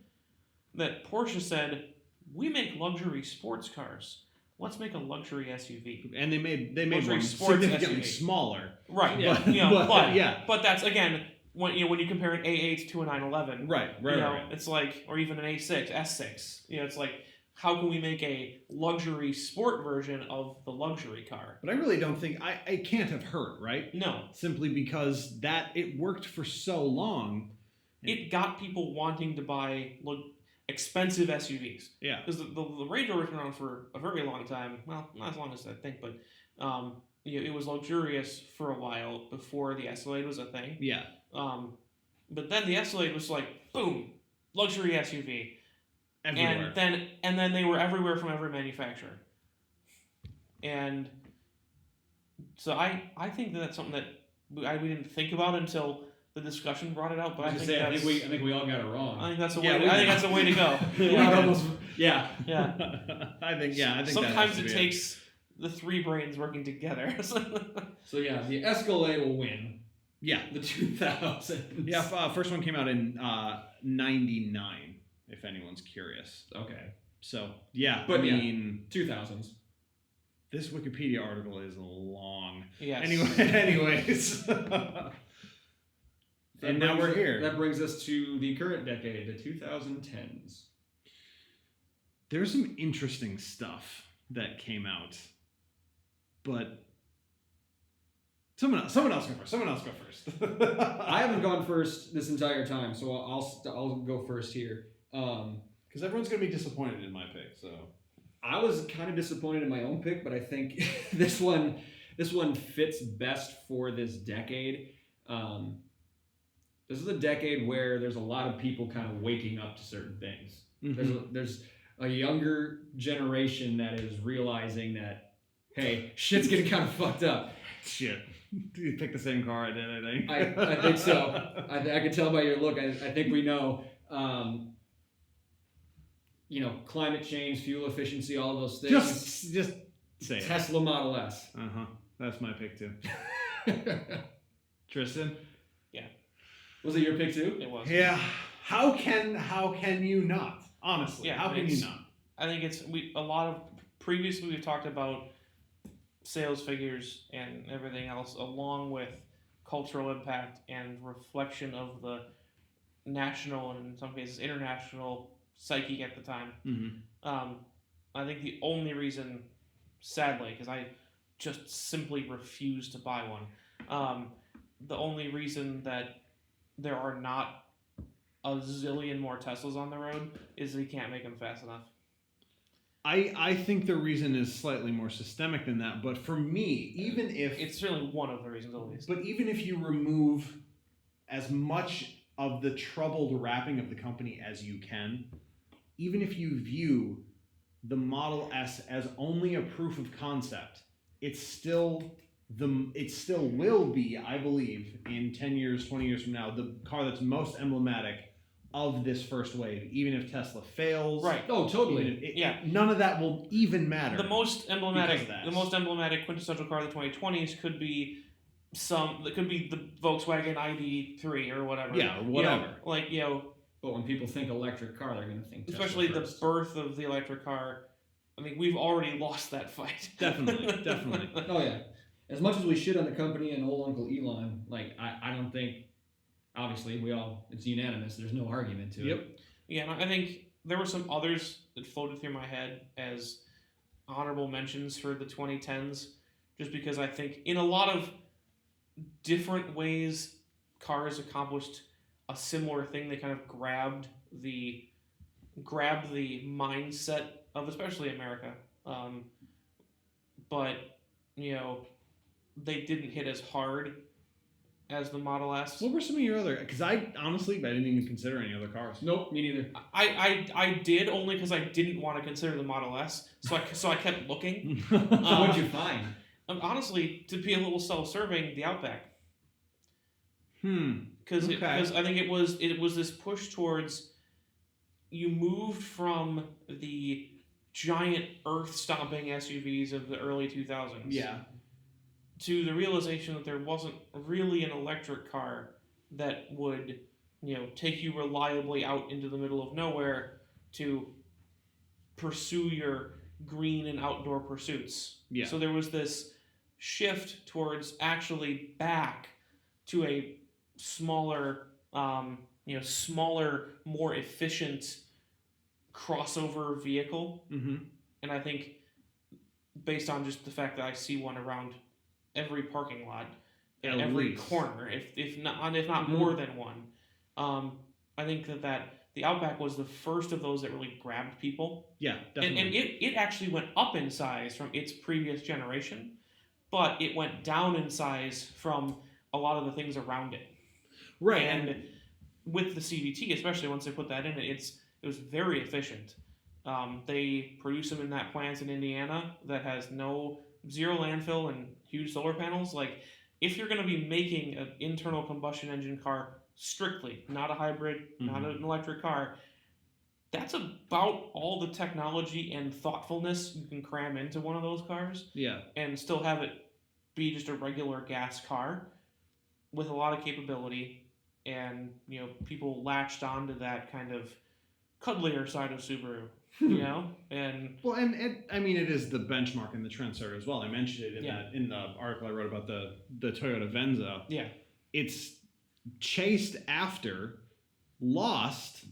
C: that Porsche said, we make luxury sports cars. Let's make a luxury SUV.
D: And they made
C: luxury
D: one
C: sports
D: significantly
C: SUV.
D: smaller.
C: Right. But that's again when you compare an A8 to a 911.
D: Right.
C: It's like, or even an A6, S6. It's like, how can we make a luxury sport version of the luxury car?
D: But I really don't think I can't have hurt, right?
C: No.
D: Simply because it worked for so long.
C: It got people wanting to buy expensive SUVs.
D: Yeah.
C: Because the Range Rover's been around for a very long time. Well, not as long as I think, but it was luxurious for a while before the Escalade was a thing.
D: Yeah.
C: But then the Escalade was like, boom, luxury SUV.
D: Everywhere.
C: And then they were everywhere from every manufacturer. And so I think that's something that we didn't think about until the discussion brought it out. But I think
A: we all got it wrong.
C: I think that's the way. I think that's the way to go.
A: Yeah.
D: I think
C: sometimes it takes the three brains working together.
A: So yeah, the Escalade will win.
D: Yeah,
A: the 2000s.
D: Yeah, first one came out in '99. If anyone's curious.
A: Okay.
D: So yeah,
A: but
D: 2000s. This Wikipedia article is long.
C: Yes.
D: Anyways. And now we're here.
A: That brings us to the current decade, the 2010s.
D: There's some interesting stuff that came out, but someone else go first. Someone else go first.
A: I haven't gone first this entire time, so I'll go first here.
D: Because everyone's gonna be disappointed in my pick. So
A: I was kind of disappointed in my own pick, but I think this one fits best for this decade. This is a decade where there's a lot of people kind of waking up to certain things. There's a younger generation that is realizing that, hey, shit's getting kind of fucked up.
D: Shit. You picked the same car I did, I think.
A: I think so. I can tell by your look. I think we know. Climate change, fuel efficiency, all of those things.
D: Just say it.
A: Tesla Model S.
D: That's my pick too. Tristan?
C: Yeah.
A: Was it your pick too?
C: It was.
D: Yeah. How can you not? Honestly,
C: yeah,
D: how can you not?
C: I think previously we've talked about sales figures and everything else, along with cultural impact and reflection of the national and in some cases international psyche at the time. I think the only reason, sadly, because I just simply refuse to buy one, the only reason that there are not a zillion more Teslas on the road is they can't make them fast enough.
D: I think the reason is slightly more systemic than that. But for me, even if
C: It's certainly one of the reasons, at least.
D: But even if you remove as much of the troubled wrapping of the company as you can, even if you view the Model S as only a proof of concept, it still will be, I believe, in 10 years, 20 years from now, the car that's most emblematic of this first wave, even if Tesla fails.
C: Right.
A: Oh, totally.
D: None of that will even matter.
C: The most emblematic,
D: because of that.
C: quintessential car of the 2020s could be the Volkswagen ID3 or whatever.
D: Yeah, or whatever.
A: But when people think electric car, they're going to think Tesla
C: especially
A: first.
C: the birth of the electric car. I mean, we've already lost that fight.
D: Definitely.
A: Oh yeah. As much as we shit on the company and old Uncle Elon, I don't think. Obviously, it's unanimous. There's no argument to it.
C: Yeah, and I think there were some others that floated through my head as honorable mentions for the 2010s, just because I think in a lot of different ways, cars accomplished a similar thing. They kind of grabbed the mindset of especially America, but they didn't hit as hard as the Model S.
D: What were some of your other? Because I didn't even consider any other cars.
A: Nope, me neither.
C: I did only because I didn't want to consider the Model S, so I kept looking.
A: What'd you find?
C: Honestly, to be a little self-serving, the Outback. Because I think it was this push towards, you moved from the giant earth-stomping SUVs of the early 2000s.
D: Yeah.
C: To the realization that there wasn't really an electric car that would, take you reliably out into the middle of nowhere to pursue your green and outdoor pursuits.
D: Yeah.
C: So there was this shift towards actually back to a smaller, more efficient crossover vehicle.
D: Mm-hmm.
C: And I think, based on just the fact that I see one around every parking lot,
D: At
C: every
D: least.
C: corner, if not more than one. I think that the Outback was the first of those that really grabbed people.
D: Yeah, definitely.
C: And it actually went up in size from its previous generation, but it went down in size from a lot of the things around it.
D: Right.
C: And with the CVT, especially once they put that in it was very efficient. They produce them in that plant in Indiana that has zero landfill and huge solar panels. If you're going to be making an internal combustion engine car strictly, not a hybrid, not an electric car, that's about all the technology and thoughtfulness you can cram into one of those cars.
D: Yeah.
C: And still have it be just a regular gas car with a lot of capability, and people latched onto that kind of cuddlier side of Subaru. And
D: well, and I mean, it is the benchmark and the trendsetter as well. I mentioned it in the article I wrote about the Toyota Venza.
C: Yeah,
D: it's chased after, lost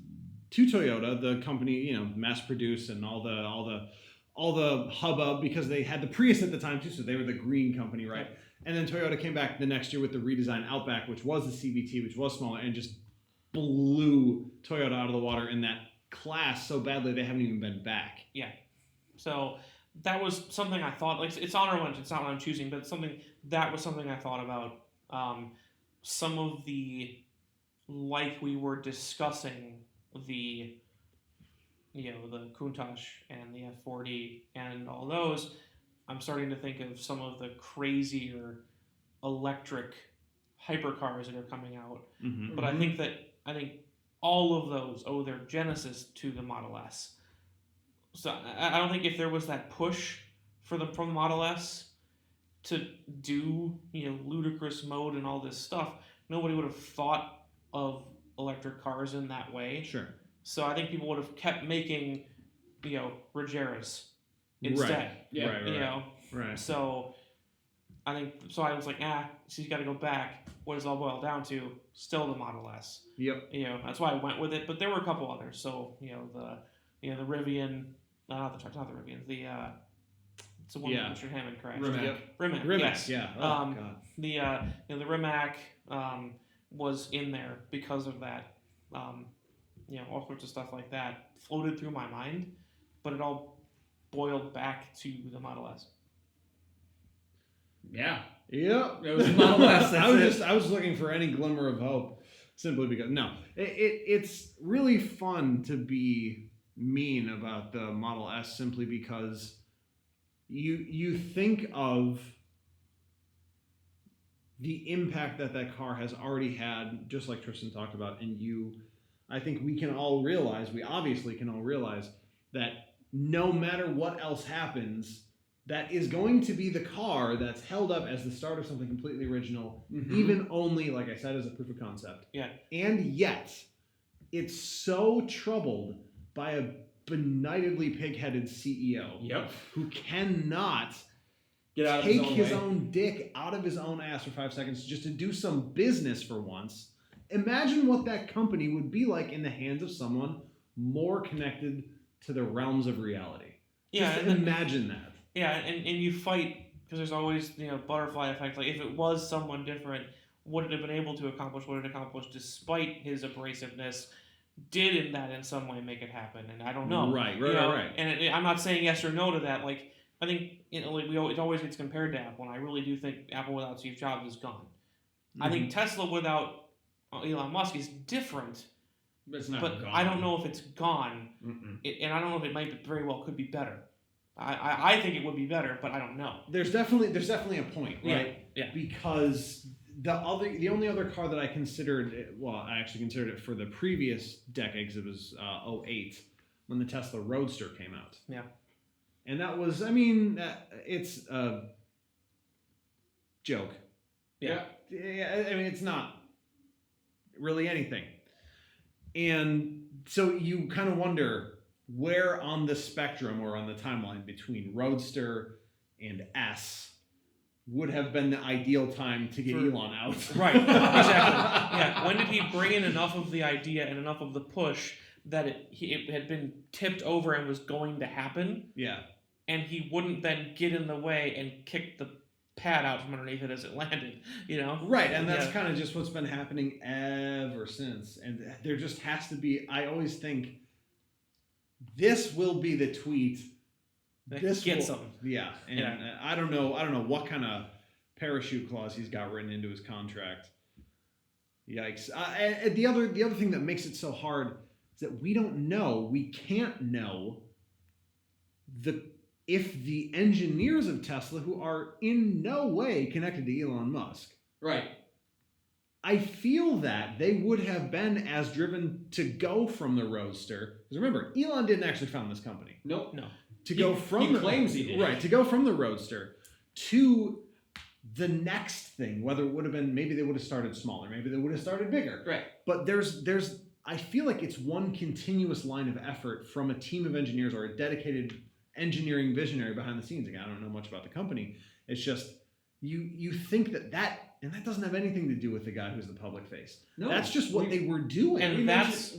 D: to Toyota, the company, mass produced and all the hubbub because they had the Prius at the time too, so they were the green company, right? Yeah. And then Toyota came back the next year with the redesigned Outback, which was the CVT, which was smaller, and just blew Toyota out of the water in that class so badly they haven't even been back.
C: Yeah. So that was something I thought, it's honorable mention, it's not what I'm choosing, but that was something I thought about. Some of the, we were discussing the Countach and the F40 and all those, I'm starting to think of some of the crazier electric hypercars that are coming out.
D: Mm-hmm.
C: But I think all of those owe their genesis to the Model S. So I don't think if there was that push from the Model S to do ludicrous mode and all this stuff, nobody would have thought of electric cars in that way.
D: Sure.
C: So I think people would have kept making Regeras instead.
D: Right. Yeah. Right.
C: So I was like, she's got to go back. What does it all boil down to? Still the Model S.
D: Yep.
C: That's why I went with it. But there were a couple others. So the Rivian, not the Rivian. It's the one that Mr. Hammond crashed.
A: Rimac.
C: Yes.
D: Yeah. Oh, God.
C: The Rimac was in there because of that. All sorts of stuff like that floated through my mind, but it all boiled back to the Model S.
A: Yeah.
D: Yep.
A: It was the Model S.
D: I was looking for any glimmer of hope, simply because it's really fun to be mean about the Model S simply because you think of the impact that car has already had, just like Tristan talked about, and I think we obviously can all realize that no matter what else happens, that is going to be the car that's held up as the start of something completely original, even only, like I said, as a proof of concept.
C: Yeah.
D: And yet, it's so troubled by a benightedly pig-headed CEO who cannot
A: get out
D: take
A: of
D: his own dick out of his own ass for 5 seconds just to do some business for once. Imagine what that company would be like in the hands of someone more connected to the realms of reality.
C: Yeah,
D: Just imagine that.
C: Yeah, and you fight because there's always butterfly effect. Like if it was someone different, would it have been able to accomplish what it accomplished despite his abrasiveness? Did that in some way make it happen? And I don't know.
D: Right.
C: And I'm not saying yes or no to that. Like I think it always gets compared to Apple, and I really do think Apple without Steve Jobs is gone. I think Tesla without Elon Musk is different.
A: It's not
C: but
A: gone.
C: I don't know if it's gone, and I don't know if it might very well could be better. I think it would be better, but I don't know.
D: There's definitely a point, right?
C: Yeah.
D: Because the only other car that I considered, I actually considered it for the previous decade because it was 2008 when the Tesla Roadster came out.
C: Yeah.
D: And that was, it's a joke.
C: Yeah.
D: It's not really anything. And so you kind of wonder where on the spectrum or on the timeline between Roadster and S would have been the ideal time to get Elon out.
C: Right, exactly. Yeah, when did he bring in enough of the idea and enough of the push that it had been tipped over and was going to happen?
D: Yeah.
C: And he wouldn't then get in the way and kick the pad out from underneath it as it landed, Right,
D: and that's kind of just what's been happening ever since. And there just has to be, I always think, this will be the tweet.
C: This gets him.
D: Yeah, and I don't know what kind of parachute clause he's got written into his contract. Yikes! And the other thing that makes it so hard is that we can't know if the engineers of Tesla, who are in no way connected to Elon Musk,
A: right.
D: I feel that they would have been as driven to go from the Roadster. Because remember, Elon didn't actually found this company.
A: Nope.
C: No.
A: He claims he did.
D: Right, to go from the Roadster to the next thing, whether it would have been, maybe they would have started smaller, maybe they would have started bigger.
A: Right.
D: But I feel like it's one continuous line of effort from a team of engineers or a dedicated engineering visionary behind the scenes. Again, I don't know much about the company. It's just, you think that and that doesn't have anything to do with the guy who's the public face. No, that's just what they were doing.
A: And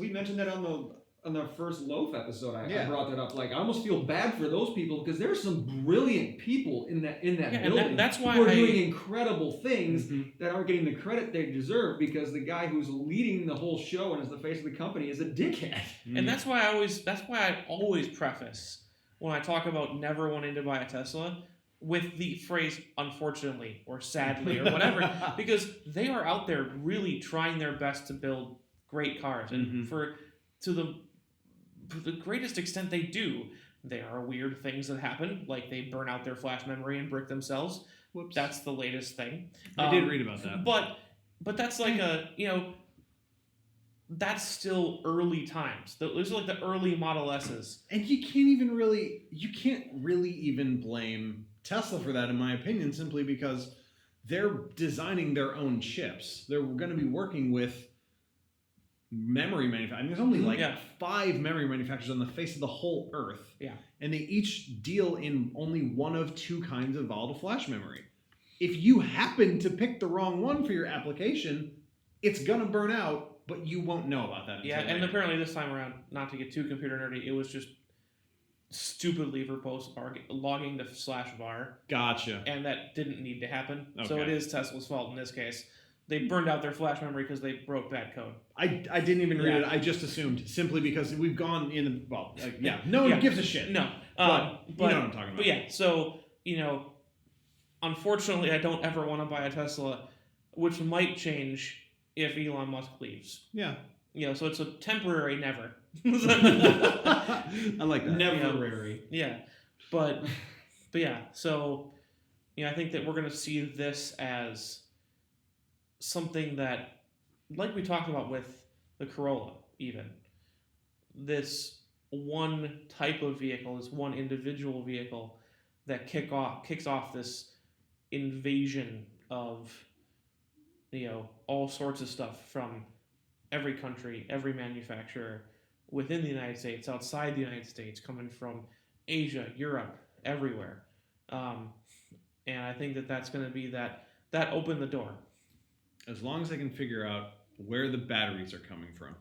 A: we mentioned that on the first Loaf episode. I brought that up. Like I almost feel bad for those people because there's some brilliant people in that building.
C: And that's why
A: who are doing incredible things that aren't getting the credit they deserve because the guy who's leading the whole show and is the face of the company is a dickhead.
C: And that's why I always preface when I talk about never wanting to buy a Tesla with the phrase "unfortunately" or "sadly" or whatever, because they are out there really trying their best to build great cars, and to the greatest extent they do. There are weird things that happen, like they burn out their flash memory and brick themselves.
D: Whoops.
C: That's the latest thing.
D: I did read about that.
C: But that's like that's still early times. Those are like the early Model S's.
D: And you can't really even blame Tesla for that, in my opinion, simply because they're designing their own chips. They're going to be working with memory manufacturers. There's only 5 memory manufacturers on the face of the whole earth.
C: Yeah.
D: And they each deal in only one of 2 kinds of volatile flash memory. If you happen to pick the wrong one for your application, it's going to burn out. But you won't know about that.
C: Yeah, and apparently this time around, not to get too computer nerdy, it was just stupidly verbose logging the /var.
D: Gotcha.
C: And that didn't need to happen.
D: Okay.
C: So it is Tesla's fault in this case. they burned out their flash memory because they broke bad code.
D: I didn't even read
C: Yeah.
D: it. I just assumed simply because we've gone in the no one gives a shit.
C: No,
D: But
C: but
D: you know what I'm talking about.
C: But yeah, so unfortunately, I don't ever want to buy a Tesla, which might change if Elon Musk leaves.
D: Yeah.
C: So it's a temporary never.
D: I like that.
A: Never-ary.
C: Yeah, but yeah, so I think that we're gonna see this as something that, like we talked about with the Corolla, even this one type of vehicle, this one individual vehicle that kicks off this invasion of all sorts of stuff from every country, every manufacturer within the United States, outside the United States, coming from Asia, Europe, everywhere. And I think that that's going to be that opened the door.
D: As long as I can figure out where the batteries are coming from.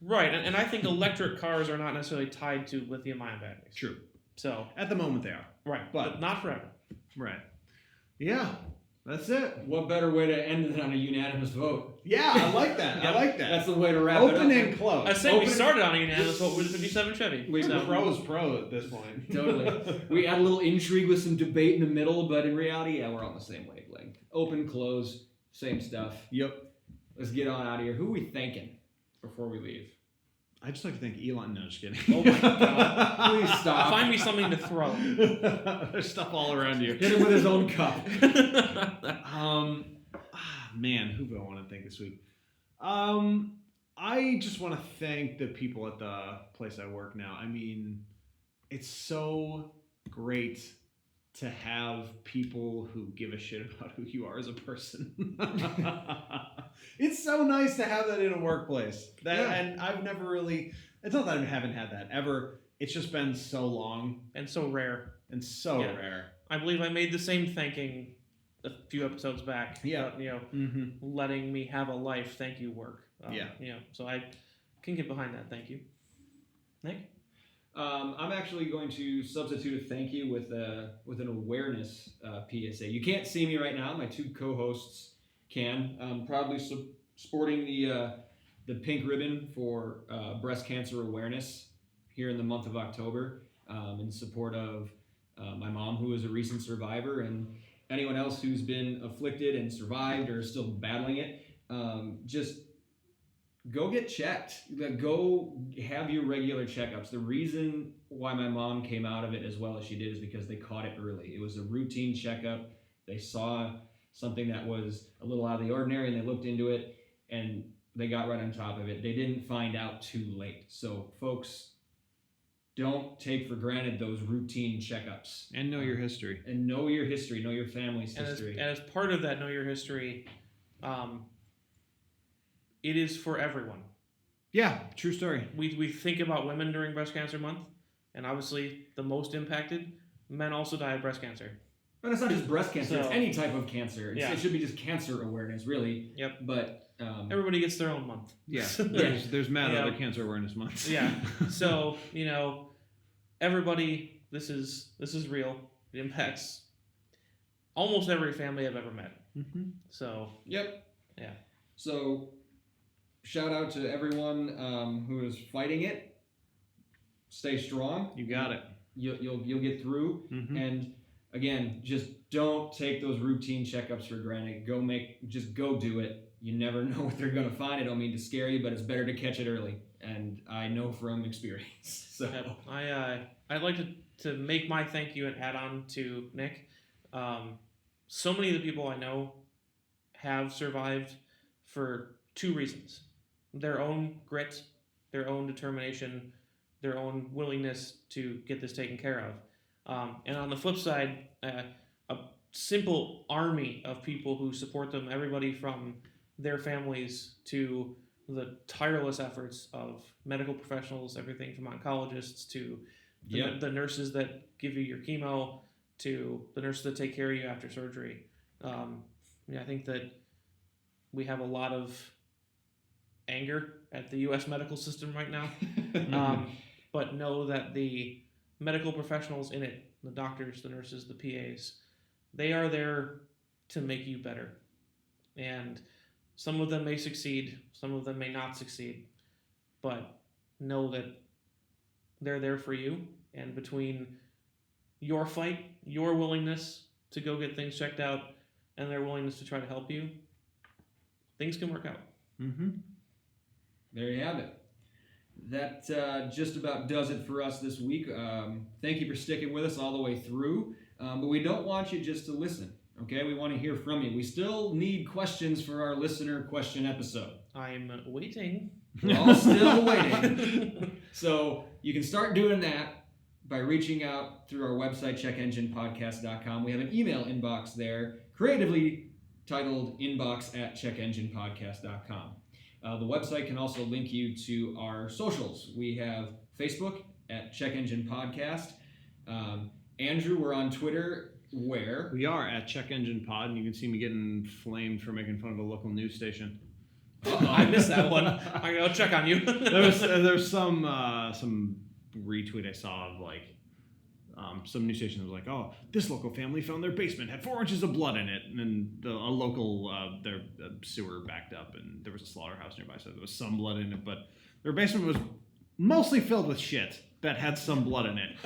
C: Right, and I think electric cars are not necessarily tied to lithium-ion batteries.
D: True.
C: So
D: At the moment they are.
C: right,
D: But-
C: but not forever.
D: Right. Yeah. That's it.
A: What better way to end it than on a unanimous vote?
D: Yeah, I like that. I like that.
A: That's the way to wrap it up.
D: Open and close.
C: I said we
A: Open-
C: started on a unanimous vote with the 57 Chevy.
A: We-
C: so.
D: Pro's pro at this point.
A: Totally. We had a little intrigue with some debate in the middle, but in reality, yeah, we're on the same wavelength. Open, close, same stuff.
D: Yep.
A: Let's get on out of here. Who are we thanking before we leave?
D: I'd just like to thank Elon. No, just kidding.
C: Oh my God.
A: Please stop.
C: Find me something to throw.
D: There's stuff all around you.
A: Hit him with his own cup.
D: Man, who do I want to thank this week? I just want to thank the people at the place I work now. I mean, it's so great to have people who give a shit about who you are as a person. It's so nice to have that in a workplace. And I've never really, it's not that I haven't had that ever. It's just been so long
C: And so rare.
D: and so
C: Yeah.
D: rare.
C: I believe I made the same thanking a few episodes back.
D: Yeah.
C: About,
D: Mm-hmm.
C: letting me have a life. Thank you, work.
D: Yeah.
C: So I can get behind that. Thank you, Nick.
A: I'm actually going to substitute a thank you with an awareness PSA. You can't see me right now. My two co-hosts can. I'm proudly sporting the pink ribbon for breast cancer awareness here in the month of October in support of my mom, who is a recent survivor, and anyone else who's been afflicted and survived or is still battling it. Just go get checked. Go have your regular checkups. The reason why my mom came out of it as well as she did is because they caught it early. It was a routine checkup. They saw something that was a little out of the ordinary and they looked into it and they got right on top of it. They didn't find out too late. So folks, don't take for granted those routine checkups.
D: And know your history.
A: And know your history, know your family's
C: And
A: history.
C: as part of that, know your history. It is for everyone.
D: Yeah, true story.
C: We think about women during Breast Cancer Month, and obviously the most impacted, men also die of breast cancer.
A: But it's not just breast cancer, it's
C: So-
A: any type of cancer.
C: Yeah.
A: It should be just cancer awareness, really.
C: Yep.
A: But
C: Everybody gets their own month.
D: Yeah,
A: Yeah.
D: there's mad
C: Yeah.
D: other cancer awareness months.
C: Yeah. So, everybody, this is real. It impacts almost every family I've ever met.
D: Mm-hmm.
C: So,
A: Yep.
C: Yeah.
A: So, shout out to everyone who is fighting it. Stay strong.
D: You got it.
A: You'll get through.
D: Mm-hmm.
A: And again, just don't take those routine checkups for granted. Just go do it. You never know what they're gonna find. I don't mean to scare you, but it's better to catch it early. And I know from experience. So
C: I'd like to make my thank you and add on to Nick. So many of the people I know have survived for two reasons: their own grit, their own determination, their own willingness to get this taken care of. And on the flip side, a simple army of people who support them, everybody from their families to the tireless efforts of medical professionals, everything from oncologists to the nurses that give you your chemo to the nurses that take care of you after surgery. I think that we have a lot of anger at the U.S. medical system right now, but know that the medical professionals in it, the doctors, the nurses, the PAs, they are there to make you better. And Some of them may succeed, some of them may not succeed, but know that they're there for you. And between your fight, your willingness to go get things checked out, and their willingness to try to help you, things can work out.
D: Mm-hmm.
A: There you have it. That just about does it for us this week. Thank you for sticking with us all the way through. But we don't want you just to listen, okay? We want to hear from you. We still need questions for our listener question episode.
C: I'm waiting.
A: We're all still waiting. So you can start doing that by reaching out through our website, checkenginepodcast.com. We have an email inbox there, creatively titled inbox@checkenginepodcast.com. The website can also link you to our socials. We have Facebook at Check Engine Podcast. Andrew, we're on Twitter. Where?
D: We are at Check Engine Pod, and you can see me getting flamed for making fun of a local news station.
C: I missed that one. I gotta check on you.
D: There's some retweet I saw of like some news station that was like, oh, this local family found their basement had 4 inches of blood in it, and then a local their sewer backed up, and there was a slaughterhouse nearby, so there was some blood in it, but their basement was mostly filled with shit that had some blood in it.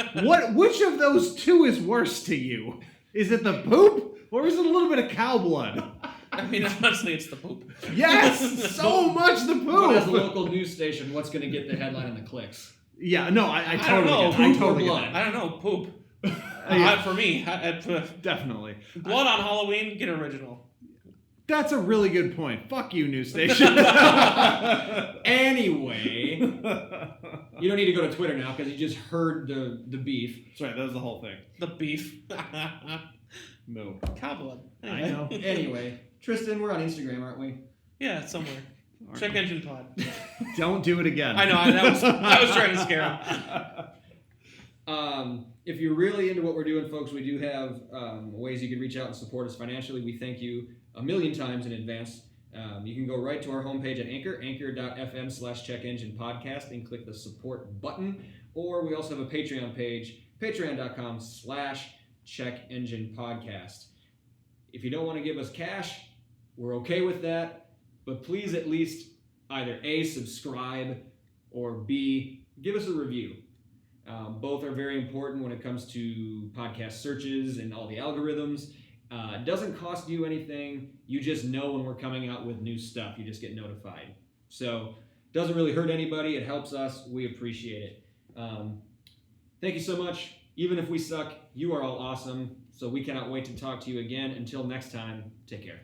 D: Which of those two is worse to you? Is it the poop, or is it a little bit of cow blood?
C: I mean, honestly, it's the poop.
D: Yes, so much the poop.
A: But as a local news station, what's going to get the headline and the clicks?
D: Yeah, no, I
C: don't
D: totally
C: know,
D: get it. I
A: poop or
D: totally get
A: blood?
D: it.
C: I don't know, poop.
D: Yeah.
C: For me,
D: Definitely.
C: blood on Halloween, get original.
D: That's a really good point. Fuck you, news station.
A: Anyway, you don't need to go to Twitter now because you just heard the beef.
D: That's right, that was the whole thing.
C: The beef.
D: No.
C: Cow blood.
D: I know.
A: Anyway, Tristan, we're on Instagram, aren't we?
C: Yeah, it's somewhere. Check Engine Pod.
D: Don't do it again.
C: I know, I was trying to scare him.
A: If you're really into what we're doing, folks, we do have ways you can reach out and support us financially. We thank you a million times in advance. You can go right to our homepage at anchor.fm/checkenginepodcast and click the support button. Or we also have a Patreon page, patreon.com/checkenginepodcast. If you don't want to give us cash, we're okay with that. But please at least either A, subscribe, or B, give us a review. Both are very important when it comes to podcast searches and all the algorithms. It doesn't cost you anything. You just know when we're coming out with new stuff. You just get notified. So it doesn't really hurt anybody. It helps us. We appreciate it. Thank you so much. Even if we suck, you are all awesome. So we cannot wait to talk to you again. Until next time, take care.